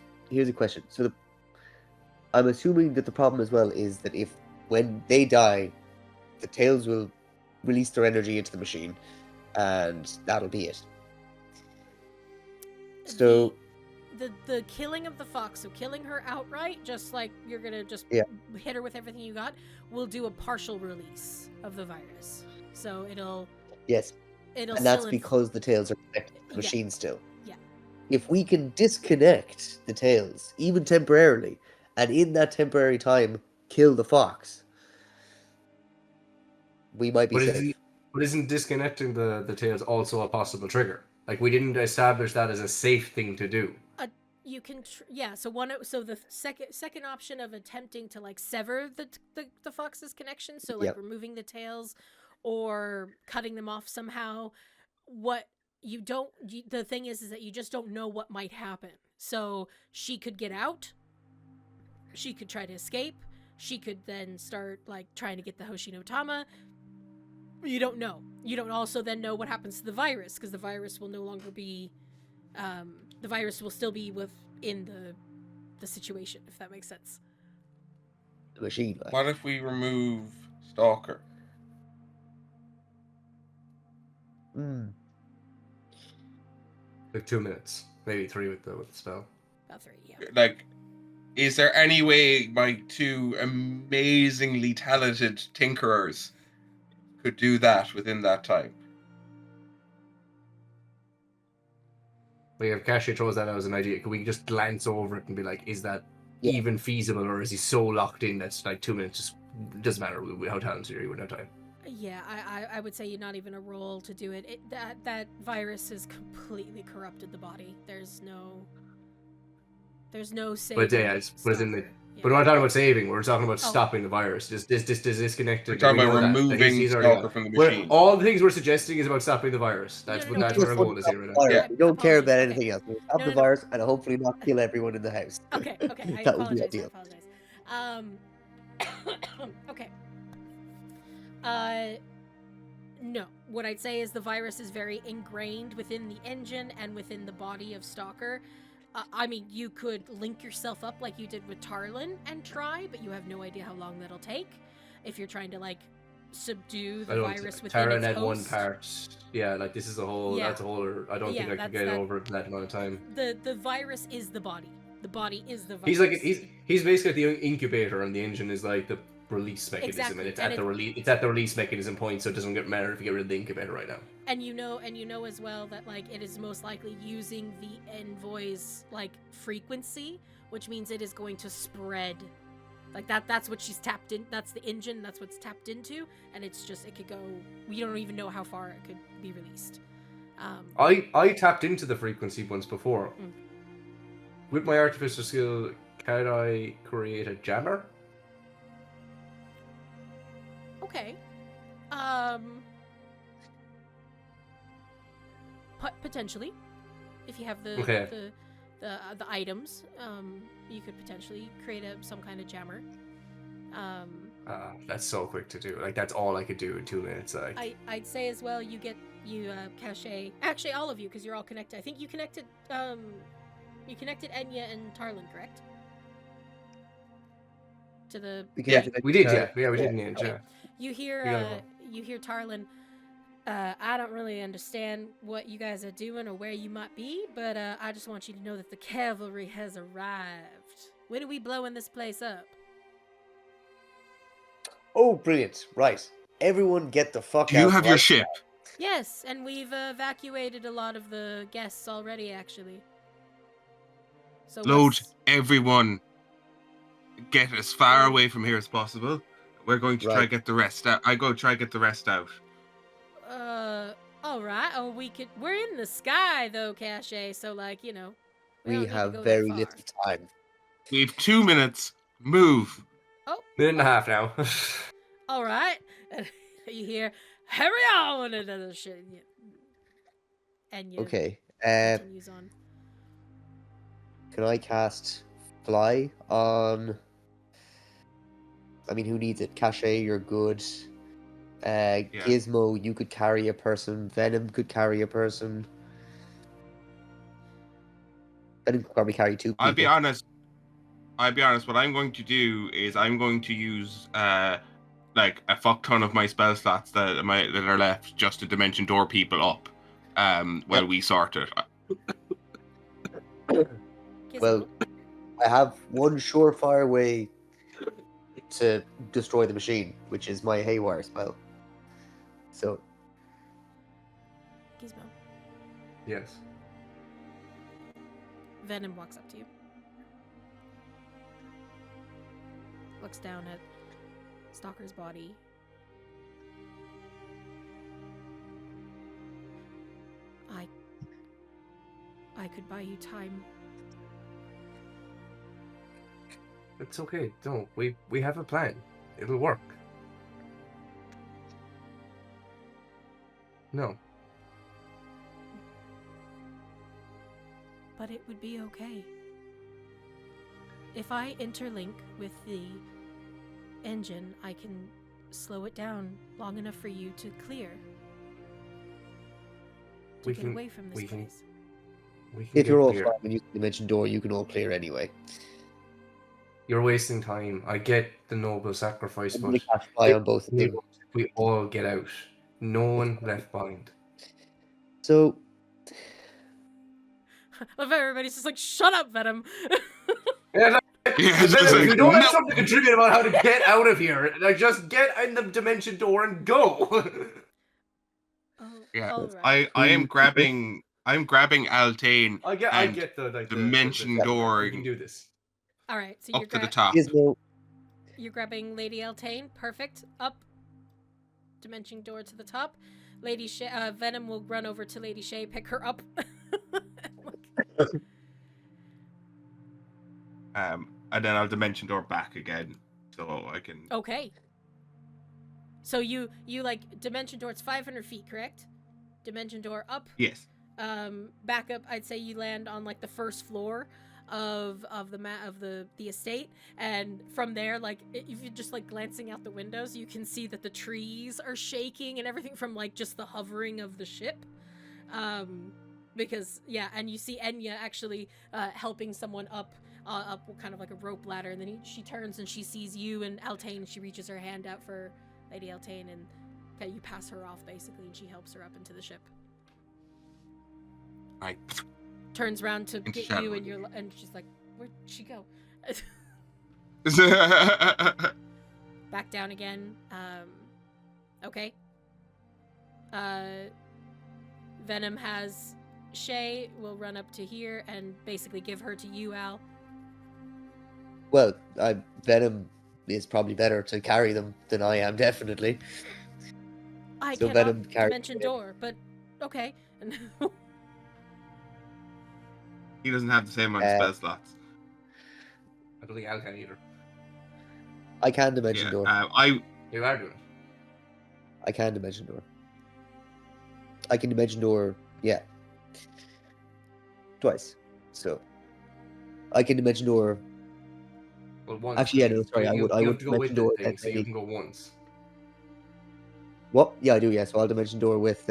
a question. So I'm assuming that the problem as well is that if when they die, the tails will release their energy into the machine, and that'll be it. So the killing of the fox, so killing her outright, just like you're gonna just Yeah. hit her with everything you got, will do a partial release of the virus. So it'll yes, and and that's because the tails are connected to the Yeah. machine still. Yeah. If we can disconnect the tails, even temporarily, and in that temporary time kill the fox, we might be But safe. isn't disconnecting the tails also a possible trigger? Like, we didn't establish that as a safe thing to do. you can so the second option of attempting to like sever the fox's connection, so like Yep. removing the tails or cutting them off somehow, what you don't the thing is that you just don't know what might happen. So she could get out, she could try to escape, she could then start like trying to get the Hoshino Tama. You don't know. You don't also then know what happens to the virus, because the virus will no longer be the virus will still be within the situation, if that makes sense. The machine. Like. What if we remove Stalker? Like 2 minutes, maybe 3 with the spell. About 3, yeah. Like, is there any way my two amazingly talented tinkerers could do that within that time? Like, if Cache throws that out as an idea, could we just glance over it and be like, is that Yeah. even feasible, or is he so locked in that's like 2 minutes just doesn't matter how talented you are, you wouldn't have time. Yeah, I would say you're not even a roll to do it. That virus has completely corrupted the body. There's no saving. But yeah, but it's in the. Stalker. Yeah. But we're not talking about saving. We're talking about Oh. stopping the virus. Just disconnected. We're talking we about know that removing he's already Stalker gone. from the We're- machine. all the things we're suggesting is about stopping the virus. That's No, what no, that's no, what our no. goal is here right now. Virus. Yeah. We don't care about Apologies, anything else. We stop No, the no, no. virus and hopefully not kill everyone in the house. Okay, I That would be apologize. ideal. Okay. No. What I'd say is the virus is very ingrained within the engine and within the body of Stalker. I mean, you could link yourself up like you did with Tarlin and try, but you have no idea how long that'll take. If you're trying to, like, subdue the virus within Taran its had one host. part. Yeah, like this is a whole. Yeah. That's a whole. I don't Yeah, think I can that's get that- over it in that amount of time. The virus is the body. The body is the virus. He's like he's basically the incubator, and the engine is like the release mechanism, Exactly, and it's and at the release mechanism point, so it doesn't matter if you get rid of the incubator right now. And you know as well that like it is most likely using the envoy's like frequency, which means it is going to spread. Like that's what she's tapped in. That's the engine. That's what's tapped into, and it's just it could go. We don't even know how far it could be released. I tapped into the frequency once before. Mm. With my artificer skill, can I create a jammer? Okay. Potentially, if you have the Okay. the items, you could potentially create some kind of jammer. That's so quick to do. Like that's all I could do in 2 minutes. Like I'd say as well you Caché. Actually, all of you, because you're all connected. I think you connected Enya and Tarlin, correct? To the We Yeah, we did, yeah, we did in the end, Okay. yeah. you hear Yeah. You hear Tarlin. I don't really understand what you guys are doing or where you might be, but I just want you to know that the cavalry has arrived. When are we blowing this place up? Oh, brilliant! Right, everyone, get the fuck Do out. you have your right ship? Yes, and we've evacuated a lot of the guests already, actually. So Load what's- everyone. Get as far away from here as possible. We're going to try Right. to get the rest out. I go try to get the rest out. All right. Oh, we're in the sky though, Caché. So like, we don't We need to have go that very far. little time. We have 2 minutes. Move. Oh, Minute and a half now. all right. And you hear, hurry on, and other shit. And you Okay. continues on. Can I cast Fly on? I mean, who needs it? Cache, you're good. Gizmo, you could carry a person. Venom could carry a person. Venom could probably carry 2 people. I'll be honest. What I'm going to do is I'm going to use like a fuck ton of my spell slots that are left just to dimension door people up while we sort it. Well, I have one surefire way to destroy the machine, which is my Haywire spell. So, Gizmo. Yes. Venom walks up to you. Looks down at Stalker's body. I could buy you time. It's okay. Don't. We have a plan. It'll work. No. But it would be okay. If I interlink with the engine, I can slow it down long enough for you to clear. To get away from this place. if you're all fine when you dimension door, you can all clear anyway. You're wasting time. I get the noble sacrifice, I'm but gonna cast Fly on both of them. we all get out. No one left behind. So, I love everybody's just like, shut up, Venom. Yeah, it's Venom, just if you like, don't have no. something to contribute about how to get out of here, like just get in the dimension door and go. Yeah, all right. I am grabbing Altane I get the dimension the door we can do this. All right, so up to the top. Gizmo, you're grabbing Lady Altane. Perfect. Up. Dimension door to the top. Lady Venom will run over to Lady Shay, pick her up. And then I'll dimension door back again, so I can. Okay. So you like dimension door. It's 500 feet, correct? Dimension door up. Yes. Back up. I'd say you land on like the first floor of the estate, and from there, like if you're just like glancing out the windows, you can see that the trees are shaking and everything from like just the hovering of the ship. Because and you see Enya actually helping someone up kind of like a rope ladder, and then she turns and she sees you and Altane. She reaches her hand out for Lady Altane, and you pass her off basically, and she helps her up into the ship. Right. Turns around to Into get shadow you, and she's like, "Where'd she go?" Back down again. Okay. Venom has Shay will run up to here and basically give her to you, Al. well, Venom is probably better to carry them than I am, definitely. I So cannot Venom carries dimension it. door, but okay. He doesn't have the same amount of spell slots. I don't think Al can either. I can dimension Yeah. door. You are doing it. I can dimension door. I can dimension door, yeah. Twice. So, I can dimension door. Well, once. Actually, yeah, no, sorry, I You would have to go with dimension door. the thing, so you can go once. What? Yeah, I do. Yeah, so I'll dimension door with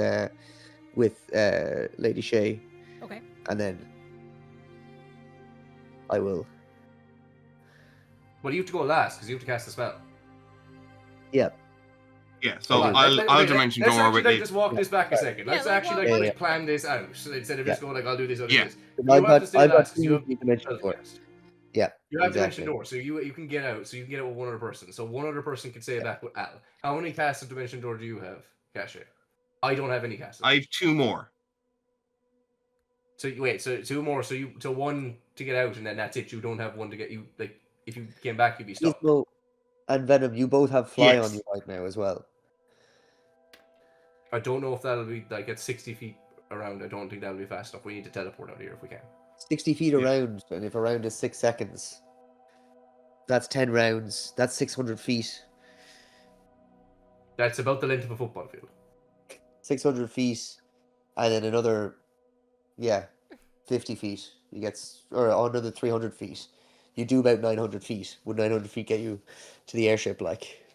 Lady Shay, Okay. and then I will. Well, you have to go last because you have to cast the spell. Yeah. Yeah, so Okay. I'll dimension let's door actually, with like, it. just walk this back a second. Yeah, Let's like, actually walk- like plan this out so instead of just going like I'll do this, I'll do Yeah. this. You I've have to stay got last 'cause you two have dimension door. Yeah. You have exactly. dimension door, so you can get out. So you can get out with one other person. So one other person can say back with Al. How many casts of dimension door do you have, Caché? I don't have any casts. I have 2 more. So you wait. So 2 more. So one to get out, and then that's it. You don't have one to get you. Like if you came back, you'd be stuck. Gizmo, and Venom, you both have fly Yes. on you right now as well. I don't know if that'll be like at 60 feet around. I don't think that'll be fast enough. We need to teleport out here if we can. 60 feet Yeah. around, and if a round is 6 seconds, that's 10 rounds. That's 600 feet. That's about the length of a football field. 600 feet, and then another, 50 feet. You get, or another 300 feet. You do about 900 feet. Would 900 feet get you to the airship, like?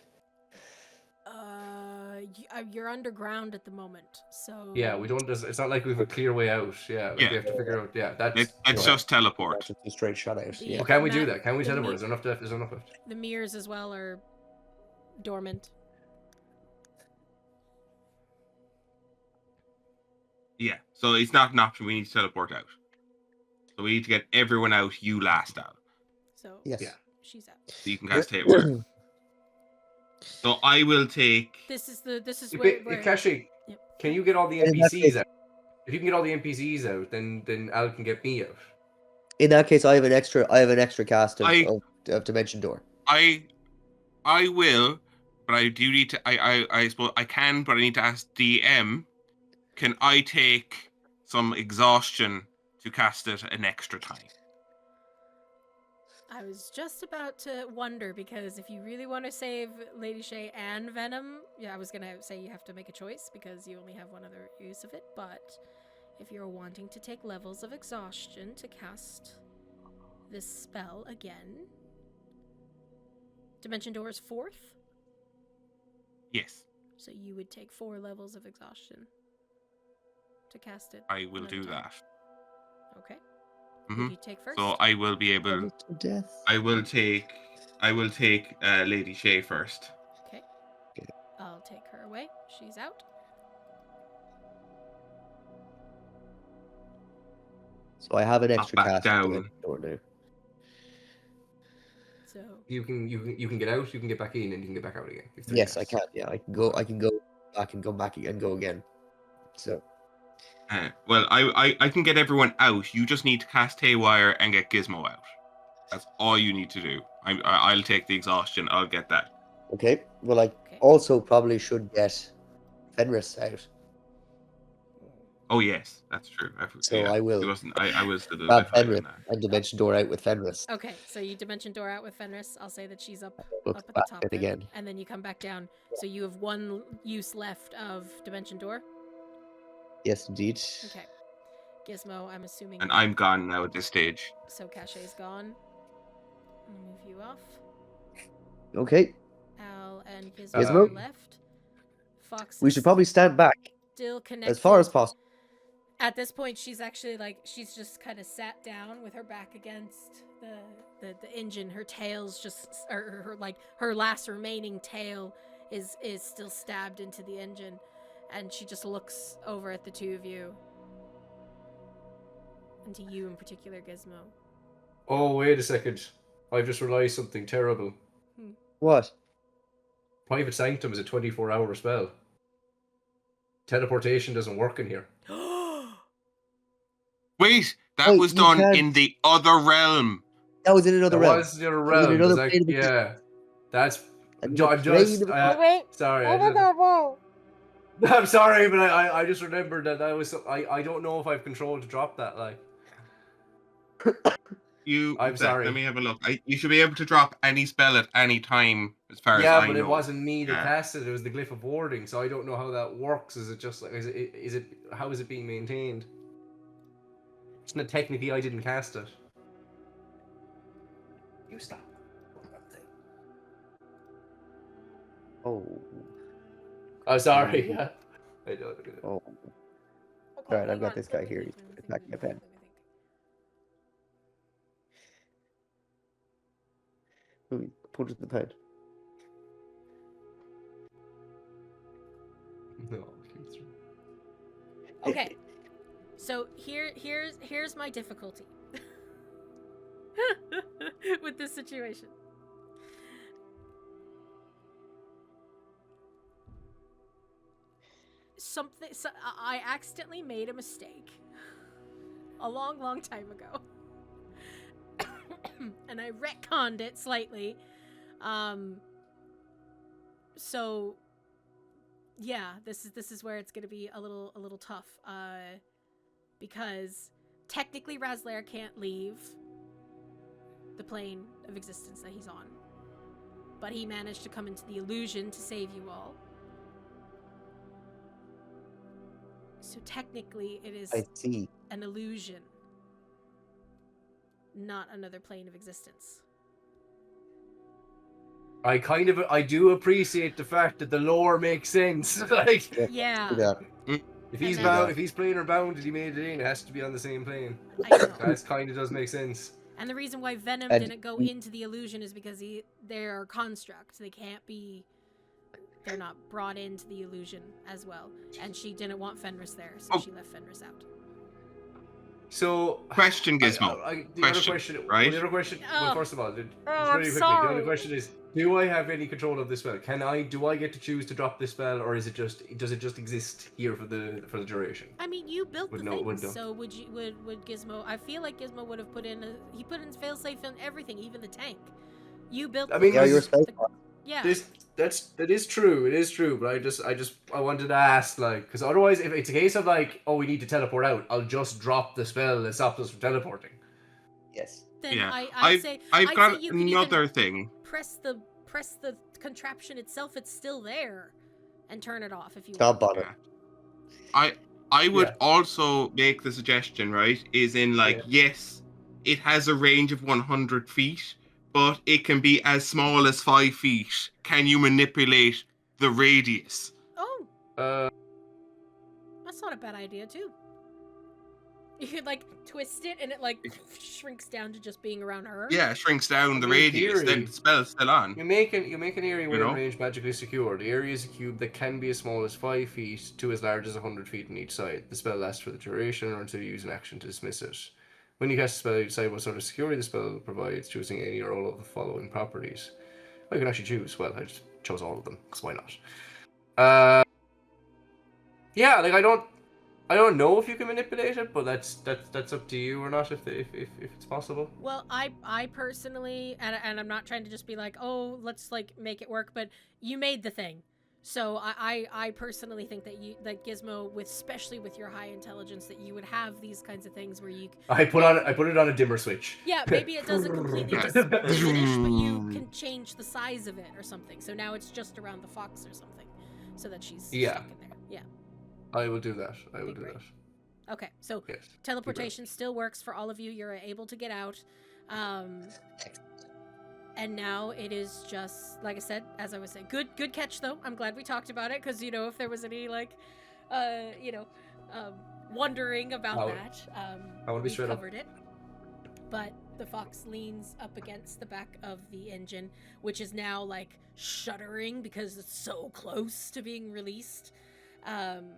You're underground at the moment, so Yeah, we don't. It's not like we have a clear way out. Yeah, like Yeah. we have to figure out. Yeah, that's. Let's just teleport. Just a straight shot out. The- Yeah. Well, can we do Matt, that? Can we the teleport? me- Is there enough left? Is there enough left? the mirrors as well are dormant. Yeah. So it's not an option. We need to teleport out. So we need to get everyone out. You last out. So Yes. Yeah. she's out. So you can cast Haytrix. So I will take. This is where Caché, Yep. can you get all the In that NPCs case- out? If you can get all the NPCs out, then Al can get me out. In that case, I have an extra cast of, I- of Dimension Door. I will, but I do need to. I suppose I can, but I need to ask DM. Can I take some exhaustion to cast it an extra time? I was just about to wonder, because if you really want to save Lady Shay and Venom, I was gonna say you have to make a choice because you only have one other use of it, but if you're wanting to take levels of exhaustion to cast this spell again, Dimension Door is 4th, Yes, so you would take 4 levels of exhaustion to cast it. I will another do time. that. Okay. Mhm. Would you take first? So I will be able. To death. I will take Lady Shay first. Okay. I'll take her away. She's out. So I have an extra back cast down. of Dimension Door now. So You can get out. You can get back in, and you can get back out again. You've 3 Yes, I casts. can. Yeah, I can go back and go back and go again. So Well, I can get everyone out. You just need to cast Haywire and get Gizmo out. That's all you need to do. I'll take the exhaustion. I'll get that. okay. Well, I okay. also probably should get Fenris out. Oh yes, that's true. So I will It wasn't. I was still a grab bit high on Fenris that. and Dimension Door out with Fenris. Okay, so you Dimension Door out with Fenris. I'll say that she's up Look at the back top in then, again. and then you come back down. So you have 1 use left of Dimension Door. Yes, indeed. Okay. Gizmo, I'm assuming. And I'm gone now at this stage. So Caché's gone. I'll move you off. Okay. Al and Gizmo, Gizmo? are left. Fox We is should probably stand back still connected. as far as possible. At this point, she's actually she's just kind of sat down with her back against the engine. Her tail's just, or her last remaining tail is still stabbed into the engine, and she just looks over at the two of you, and to you in particular, Gizmo. Oh, wait a second. I've just realized something terrible. What? Private Sanctum is a 24-hour spell. Teleportation doesn't work in here. Wait, that Wait, was you done can't- in the other realm. That was in another That realm. was the other was in realm. another Is that- plane of existence. yeah. That's... Another I'm just... plane of wait. sorry. Oh my god, whoa! I'm sorry, but I just remembered that was... I don't know if I've control to drop that, like... I'm sorry. Let me have a look. You should be able to drop any spell at any time, as far as I Yeah, know. but it wasn't me that Yeah. cast it. It was the glyph of warding, so I don't know how that works. Is it just like... Is it... How is it being maintained? Isn't it technically I didn't cast it? You stop. Oh. Oh, sorry. Yeah. I don't. Oh. Okay, Alright, I've hang got on. this guy Let me here. think, He's let me think, back let in me a pen. think, let me think. Put it in the pen. No. Okay, so here's my difficulty with this situation. I accidentally made a mistake a long time ago, and I retconned it slightly, So yeah, this is where it's going to be a little tough, because technically Razliare can't leave the plane of existence that he's on, but he managed to come into the illusion to save you all. So technically it is I see. an illusion, not another plane of existence. I do appreciate the fact that the lore makes sense. Like, Yeah. if he's And then- bound, if he's plane or bounded, he made it in. It has to be on the same plane. I know. That kind of does make sense. And the reason why Venom And didn't go into the illusion is because they're a construct. They can't be... They're not brought into the illusion as well. And she didn't want Fenris there, so she left Fenris out. So, Question, Gizmo. The other question, right? The other question. Well, first of all, just I'm really quickly, sorry. the other question is: do I have any control of this spell? Do I get to choose to drop this spell, or does it just exist here for the duration? I mean, you built the Would no- thing, would no. so would Gizmo... I feel like Gizmo would have put in he put in failsafe and everything, even the tank. You built I mean, Yeah, you're this- Yeah. That is true. It is true. But I wanted to ask, like, because otherwise, if it's a case of like, oh, we need to teleport out, I'll just drop the spell that stops us from teleporting. Yes. Then Yeah. I'd say I've I'd got say you could even another thing. press the contraption itself. It's still there, and turn it off if you God want. bother. I would Yeah. also make the suggestion, right? Is in like, yes, it has a range of 100 feet, but it can be as small as 5 feet. Can you manipulate the radius? Oh, Uh, that's not a bad idea too. You could like twist it, and it like shrinks down to just being around her. Yeah, it shrinks down the In radius, theory- then the spell's still on. you make an area within know? range magically secure. The area is a cube that can be as small as 5 feet to as large as 100 feet on each side. The spell lasts for the duration or until you use an action to dismiss it. When you cast a spell, you decide what sort of security the spell provides, choosing any or all of the following properties. Well, you can actually choose. Well, I just chose all of them, because why not? Yeah, like I don't know if you can manipulate it, but that's up to you or not if it's possible. Well, I personally, and I'm not trying to just be like, oh, let's like make it work, but you made the thing. So I personally think that Gizmo, especially with your high intelligence, that you would have these kinds of things where you... I put it on a dimmer switch. Yeah, maybe it doesn't completely just diminish, but you can change the size of it or something. So now it's just around the fox or something, so that she's stuck in there. Yeah. I will do that. I will do great. that. Okay, so Yes. teleportation still works for all of you. You're able to get out. And now it is just, like I said, as I was saying, good catch though. I'm glad we talked about it, because, you know, if there was any, like, wondering about that, I wanna be we straight up. covered it. But the fox leans up against the back of the engine, which is now, like, shuddering because it's so close to being released. And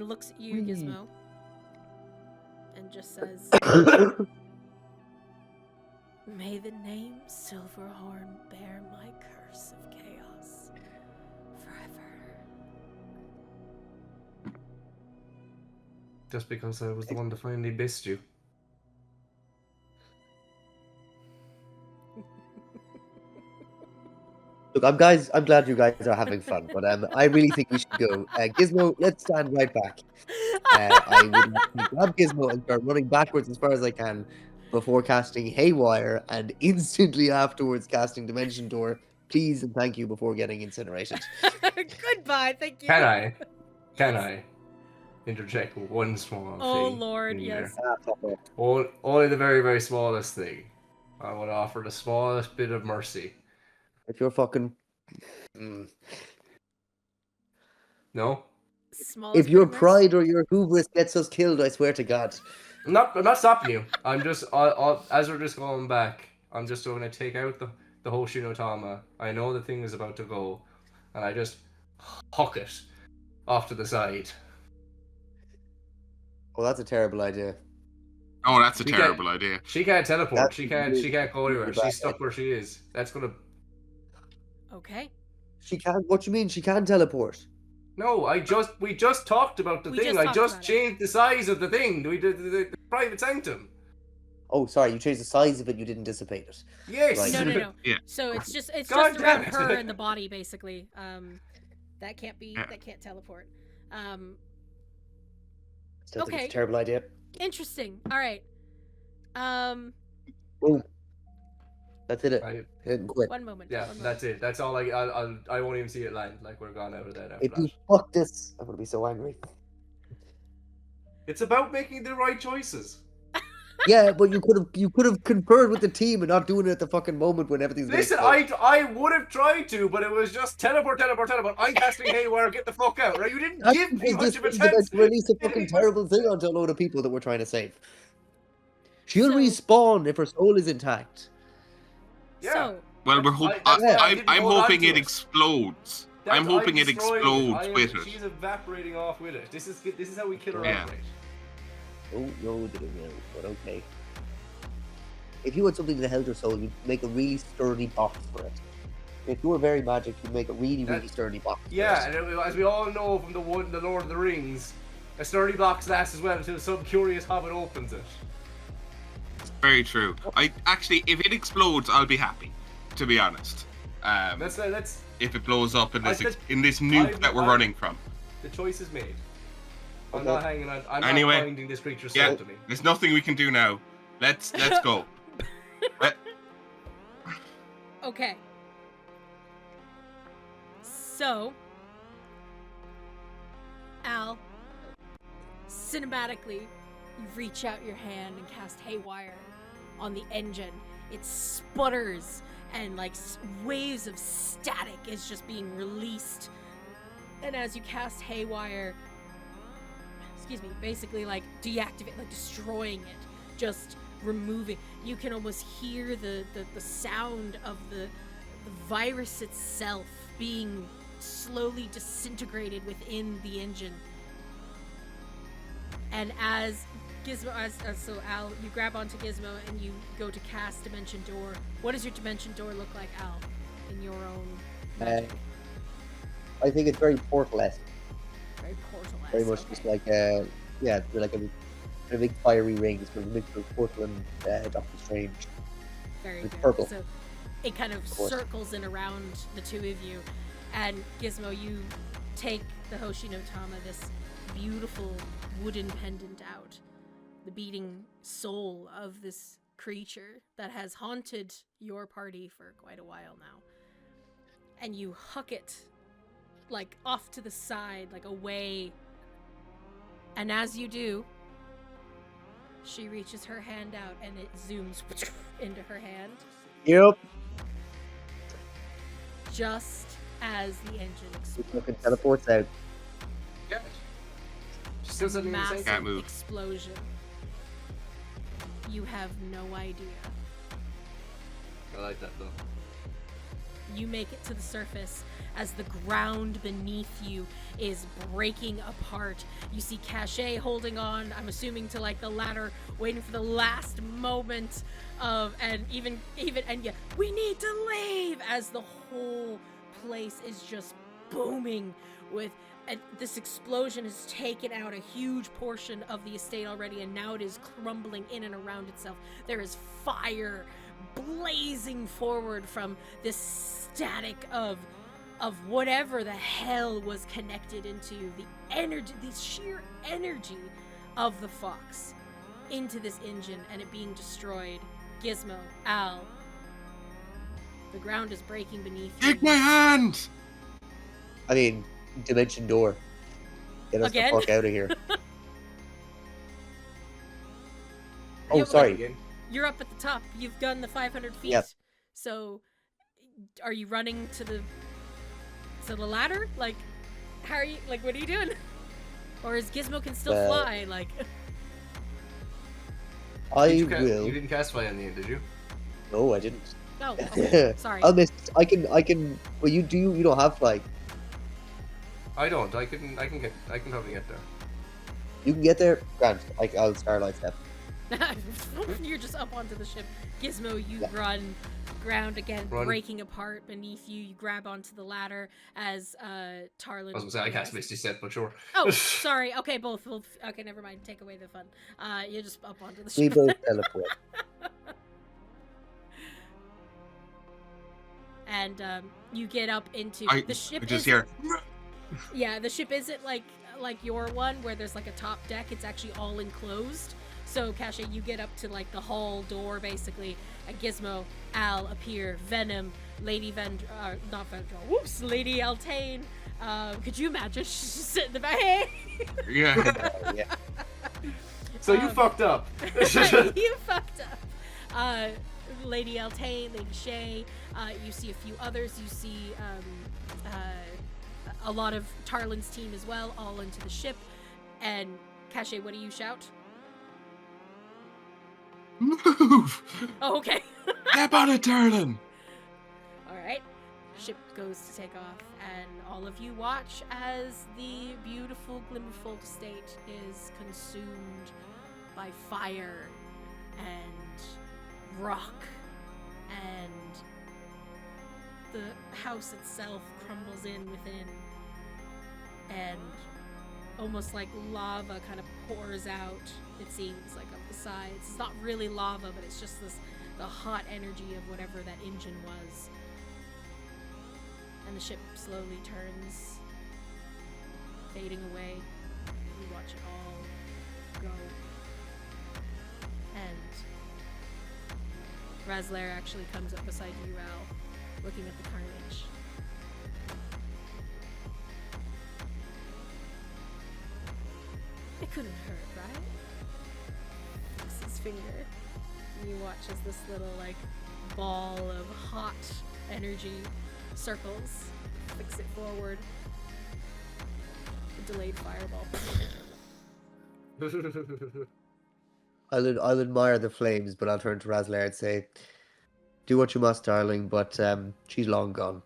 looks at you, Gizmo, and just says, "May the name Silverhorn bear my curse of chaos forever." Just because I was the one to finally best you. Look, I'm glad you guys are having fun, but I really think we should go. Gizmo, let's stand right back. I would grab Gizmo and start running backwards as far as I can before casting Haywire, and instantly afterwards casting Dimension Door. Please and thank you before getting incinerated. Goodbye, thank you. Can I interject one small thing? Oh Lord, in yes. there? Only the very, very smallest thing. I would offer the smallest bit of mercy. If you're fucking... No? Smallest If your bit of mercy. pride or your hubris gets us killed, I swear to God. I'm not stopping you. I'm just, as we're just going back, I'm just going to take out the whole Shinotama. I know the thing is about to go, and I just huck it off to the side. Oh, that's a terrible idea. Oh, that's a We terrible idea. She can't teleport. That's She can't go anywhere. really bad. She's stuck where she is. That's gonna... Okay. She can't... What you mean? She can teleport? No, we just talked about the We thing. just I talked just about it. changed the size of the thing. We did the private sanctum. Oh, sorry, you changed the size of it. You didn't dissipate it. Yes. Right. No. Yeah. So it's just God around damn it. her and the body, basically. That can't teleport. Still think Okay. it's a terrible idea. Interesting. All right. Boom. That's it. Right. Hit and quit. One moment. Yeah, one moment. that's it. That's all. I won't even see it land. Like we're gone out of that after If you that. fuck this, I'm gonna be so angry. It's about making the right choices. Yeah, but you could have conferred with the team and not doing it at the fucking moment when everything's. Listen, I would have tried to, but it was just teleport. I'm casting Haywire. Get the fuck out, right? You didn't give me much of a chance. To release a fucking terrible thing onto a load of people that we're trying to save. She'll So- respawn if her soul is intact. Yeah. So, Well, I'm hold on hoping to it it. explodes. That's- I'm hoping it destroying explodes I am- with it. She's evaporating off with it. This is how we kill her Yeah. outright. Oh no, they don't know, but okay. If you want something that held your soul, you'd make a really sturdy box for it. If you were very magic, you'd make a really sturdy box. For Yeah, it. and as we all know from the Lord of the Rings, a sturdy box lasts as well until some curious hobbit opens it. Very true. If it explodes, I'll be happy. To be honest. Let's If it blows up in this I- nuke that we're running from. the choice is made. I'm Okay. not hanging on. I'm Anyway, not finding this creature's yeah. soul to me. There's nothing we can do now. Let's go. okay. So, Al, cinematically, you reach out your hand and cast Haywire on the engine. It sputters and like waves of static is just being released. And as you cast Haywire, basically like deactivate, like destroying it, just removing. You can almost hear the sound of the virus itself being slowly disintegrated within the engine. And as Gizmo, so Al, you grab onto Gizmo and you go to cast Dimension Door. What does your Dimension Door look like, Al, in your own magic? I think it's very portal-esque. Very portal-esque. Very much just like like a big fiery ring. It's a mixture of portal and Doctor Strange. Very It's good. purple. So it kind of circles in around the two of you. And Gizmo, you take the Hoshi no Tama, this beautiful wooden pendant out. The beating soul of this creature that has haunted your party for quite a while now. And you huck it, like, off to the side, like, away. And as you do, she reaches her hand out and it zooms into her hand. Yep. Just as the engine explodes. Fucking teleports out. Yeah. She's still sitting in the same. Massive Can't move. explosion. You have no idea. I like that though. You make it to the surface as the ground beneath you is breaking apart. You see Caché holding on, I'm assuming, to like the ladder, waiting for the last moment of, and even, and yeah, we need to leave as the whole place is just booming with, and this explosion has taken out a huge portion of the estate already, and now it is crumbling in and around itself. There is fire blazing forward from this static of whatever the hell was connected into the energy, the sheer energy of the fox into this engine and it being destroyed. Gizmo, Al, the ground is breaking beneath you. Take my hand! I mean, Dimension Door. Get us Again? the fuck out of here. Oh, Yeah, sorry. Again. You're up at the top. You've done the 500 feet. Yep. So, are you running to the ladder? Like, how are you? Like, what are you doing? Or is Gizmo can still fly? Like, I You will. didn't cast fly on the end, did you? No, I didn't. oh, okay. Sorry. I'll miss. I can. Well, you do. You don't have flight. I don't. I can probably get there. You can get there. Grant. I'll Starlight step. You're just up onto the ship. Gizmo, you run. Ground again breaking apart beneath you. You grab onto the ladder as Tarlin. I was gonna say I cast Misty Step, but sure. Oh, sorry. Okay, both. Okay, never mind. Take away the fun. You're just up onto the ship. We both teleport. And you get up into the ship. Just here. Yeah, the ship isn't like your one where there's like a top deck. It's actually all enclosed. So, Caché, you get up to, like, the hall door, basically, and Gizmo, Al appear, Venom, Lady not Vendral, whoops, Lady Altane. Could you imagine? She's just sitting in the back. Hey! Yeah. So you fucked up. You fucked up. Lady Altane, Lady Shay, you see a few others. You see a lot of Tarlin's team as well, all into the ship. And, Caché, what do you shout? Move! Oh, okay. Step on it, Tarlin! Alright. Ship goes to take off, and all of you watch as the beautiful Glimmerfold estate is consumed by fire and rock, and the house itself crumbles in within, and almost like lava kind of pours out, it seems, like up the sides. It's not really lava, but it's just the hot energy of whatever that engine was. And the ship slowly turns, fading away. You watch it all go. And Razliare actually comes up beside you, Al, looking at the carnage. It couldn't hurt, right? Flicks his finger. And you watch as this little, like, ball of hot energy circles, flicks it forward. A delayed fireball. I'll admire the flames, but I'll turn to Razliare and say, "Do what you must, darling, but she's long gone."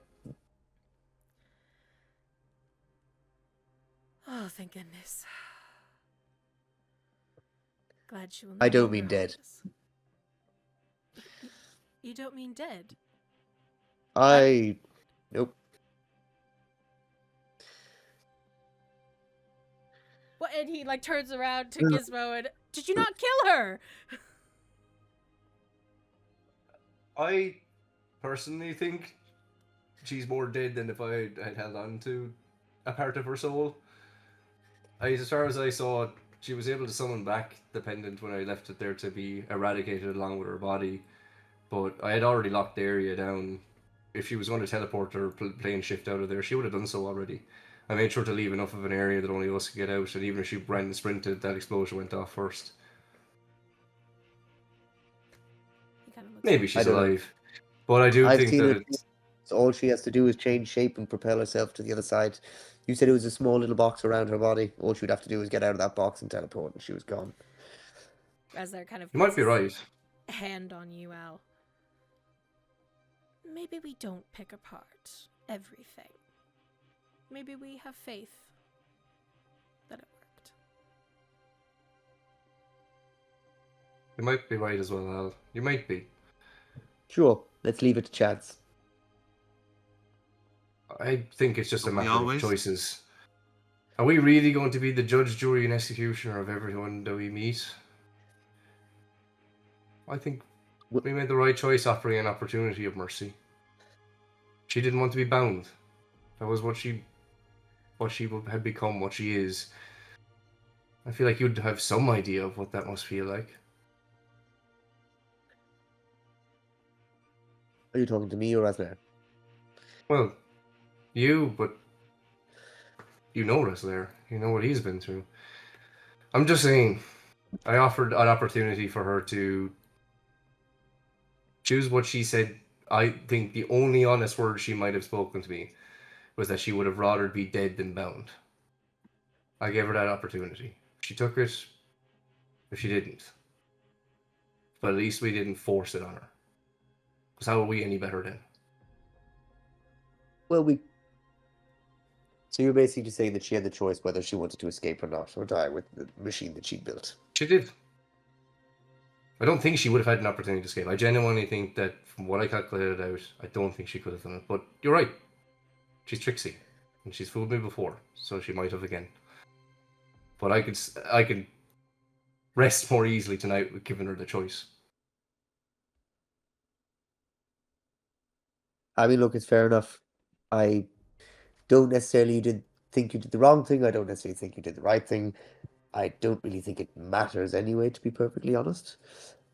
Oh, thank goodness. Glad she will. I don't no mean longer dead. haunt us. You don't mean dead? Nope. What? And he like turns around to Gizmo and, did you not kill her? I personally think she's more dead than if I had held on to a part of her soul. As far as I saw, she was able to summon back the pendant when I left it there to be eradicated along with her body. But I had already locked the area down. If she was going to teleport or plane shift out of there, she would have done so already. I made sure to leave enough of an area that only us could get out, and even if she ran and sprinted, that explosion went off first. Maybe she's alive. But I do think that all she has to do is change shape and propel herself to the other side. You said it was a small little box around her body. All she would have to do is get out of that box and teleport, and she was gone. As they're kind of. You might be right. Hand on you, Al. Maybe we don't pick apart everything. Maybe we have faith that it worked. You might be right as well, Al. You might be. Sure, let's leave it to chance. I think it's just a matter of choices. Are we really going to be the judge, jury, and executioner of everyone that we meet? I think we made the right choice offering an opportunity of mercy. She didn't want to be bound. That was what she had become, what she is. I feel like you'd have some idea of what that must feel like. Are you talking to me or Razliare? Well, you, but you know Razliare. You know what he's been through. I'm just saying, I offered an opportunity for her to choose what she said. I think the only honest word she might have spoken to me was that she would have rather be dead than bound. I gave her that opportunity. She took it, if she didn't. But at least we didn't force it on her. Because how are we any better then? Well, So you're basically just saying that she had the choice whether she wanted to escape or not, or die with the machine that she built. She did. I don't think she would have had an opportunity to escape. I genuinely think that, from what I calculated out, I don't think she could have done it. But you're right. She's tricksy, and she's fooled me before, so she might have again. But I could rest more easily tonight with giving her the choice. I mean, look, it's fair enough. I don't necessarily think you did the wrong thing. I don't necessarily think you did the right thing. I don't really think it matters anyway, to be perfectly honest.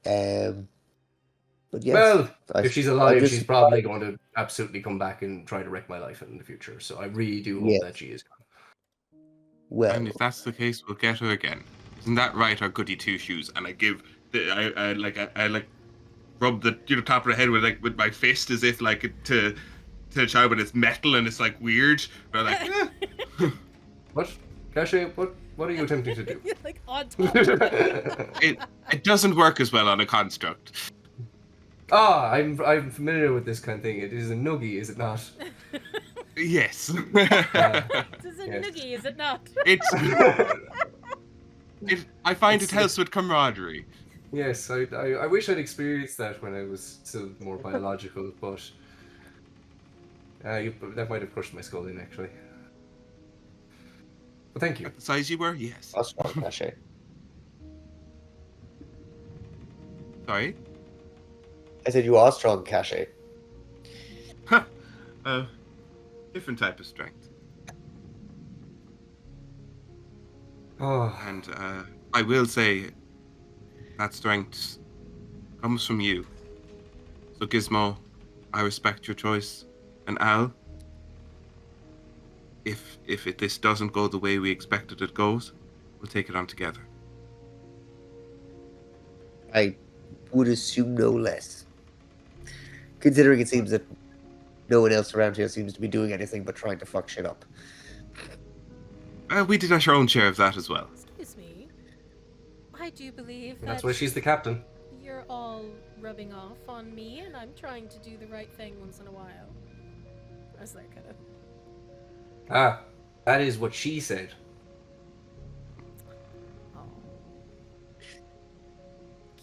But yes, Well, I if she's suppose alive, I just- she's probably going to absolutely come back and try to wreck my life in the future. So I really do hope Yes. that she is. Well, And if that's the case, we'll get her again. Isn't that right, our goody two shoes? And I give I rub the top of the head with my fist as if to the child, but it's metal and it's weird. But What? Caché, what are you attempting to do? You're like on top. it doesn't work as well on a construct. I'm familiar with this kind of thing. It is a noogie, is it not? Yes. This is a Yes. noogie, is it not? I find it helps with camaraderie. Yes, I wish I'd experienced that when I was still more biological, but that might have crushed my skull in, actually. But thank you. At the size you were, yes. that's not Caché. Sorry? I said you are strong, Caché. Different type of strength. Oh, And I will say that strength comes from you. So Gizmo, I respect your choice. And Al, if this doesn't go the way we expected it goes, we'll take it on together. I would assume no less. Considering it seems that no one else around here seems to be doing anything but trying to fuck shit up. We did our own share of that as well. Excuse me. I do believe that's that why she's the captain. you're all rubbing off on me, and I'm trying to do the right thing once in a while. As that kind of. Ah, that is what she said. Oh.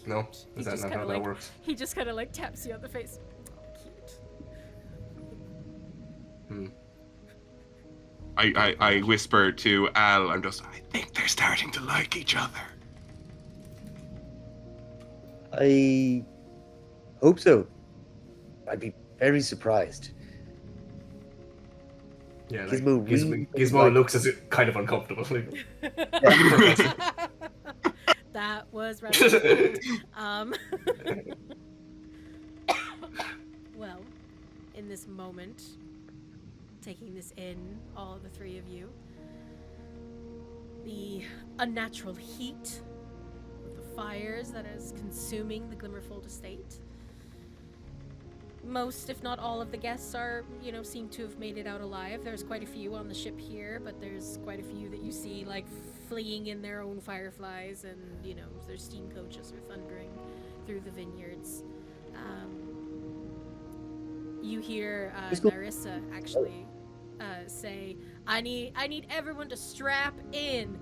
No, Cute. is that not how that works? He just kind of taps you on the face. Oh, cute. I whisper to Al, I think they're starting to like each other. I hope so. I'd be very surprised. Yeah, Gizmo really Gizmo looks as if kind of uncomfortable. That was rather well, in this moment, taking this in, all the three of you, the unnatural heat of the fires that is consuming the Glimmerfold estate. Most, if not all, of the guests are, seem to have made it out alive. There's quite a few on the ship here, but there's quite a few that you see, fleeing in their own fireflies, and, their steam coaches are thundering through the vineyards. You hear Narissa actually say, I need everyone to strap in.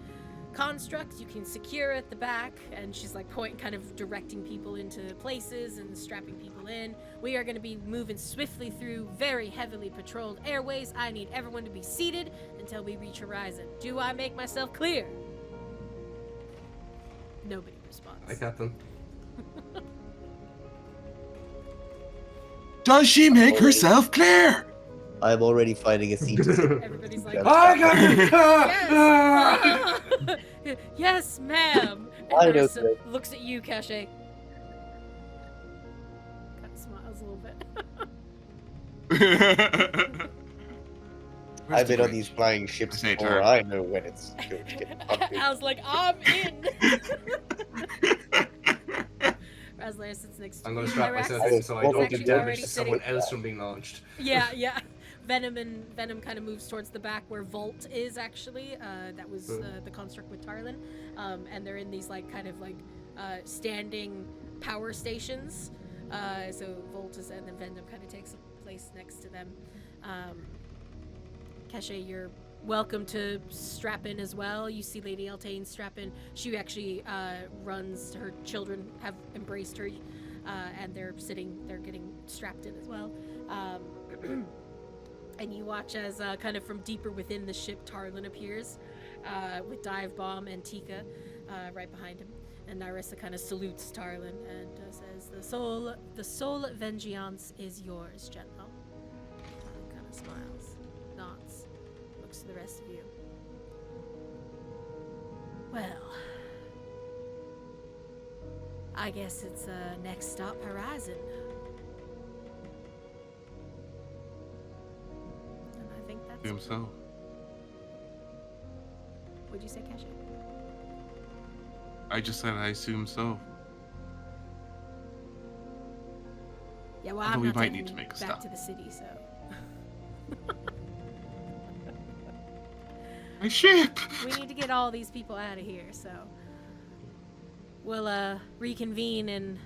Constructs, you can secure at the back, and she's kind of directing people into places and strapping people in. We are going to be moving swiftly through very heavily patrolled airways. I need everyone to be seated until we reach horizon. Do I make myself clear? Nobody responds. Hi, Captain. Does she make herself clear? I'm already finding a seat. Everybody's like, I got yes, yes, ma'am. And I know Narissa that. looks at you, Caché. Kind of smiles a little bit. I've been on these flying ships I say before. turn. I know when it's going to get bumpy. I was like, I'm in. Razliare sits next to I'm you. going to strap Hyrax myself in so I don't actually do damage already to someone sitting- else from being launched. Yeah. Venom kind of moves towards the back where Volt is actually. That was the construct with Tarlin, and they're in these standing power stations. So Volt is, and then Venom kind of takes a place next to them. Caché, you're welcome to strap in as well. You see Lady Eltane strap in. She actually runs. Her children have embraced her, and they're getting strapped in as well. And you watch as kind of from deeper within the ship, Tarlin appears with Dive Bomb and Tika right behind him. And Narissa kind of salutes Tarlin and says, the soul vengeance is yours, General. Tarlin kind of smiles, nods, looks to the rest of you. Well, I guess it's next stop Horizon. And I think that's... Assume so. What'd you say, Caché? I just said I assume so. Yeah, well, Although I'm we not might taking need to make a back stop. to the city, so... My ship! We need to get all these people out of here, so... We'll, reconvene in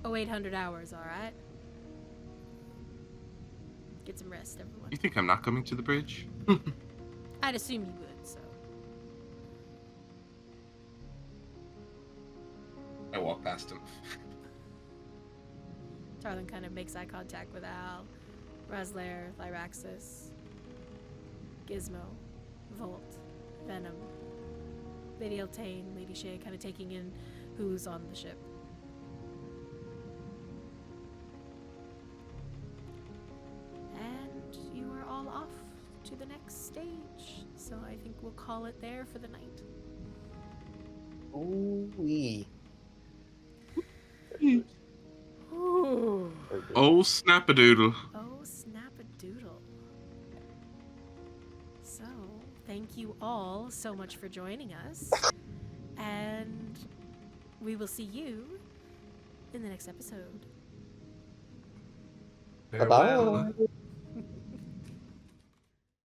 0800 hours, alright? Get some rest, everyone. You think I'm not coming to the bridge? I'd assume you would, so... I walk past him. Tarlin kind of makes eye contact with Al, Razliare, Lyraxis, Gizmo, Volt, Venom, Lady Eltane, Lady Shay, kind of taking in who's on the ship. And you are all off to the next stage, so I think we'll call it there for the night. Ooh-wee. Ooh. Oh, snap-a-doodle. Oh, snap-a-doodle. So, thank you all so much for joining us. And we will see you in the next episode. Bye-bye.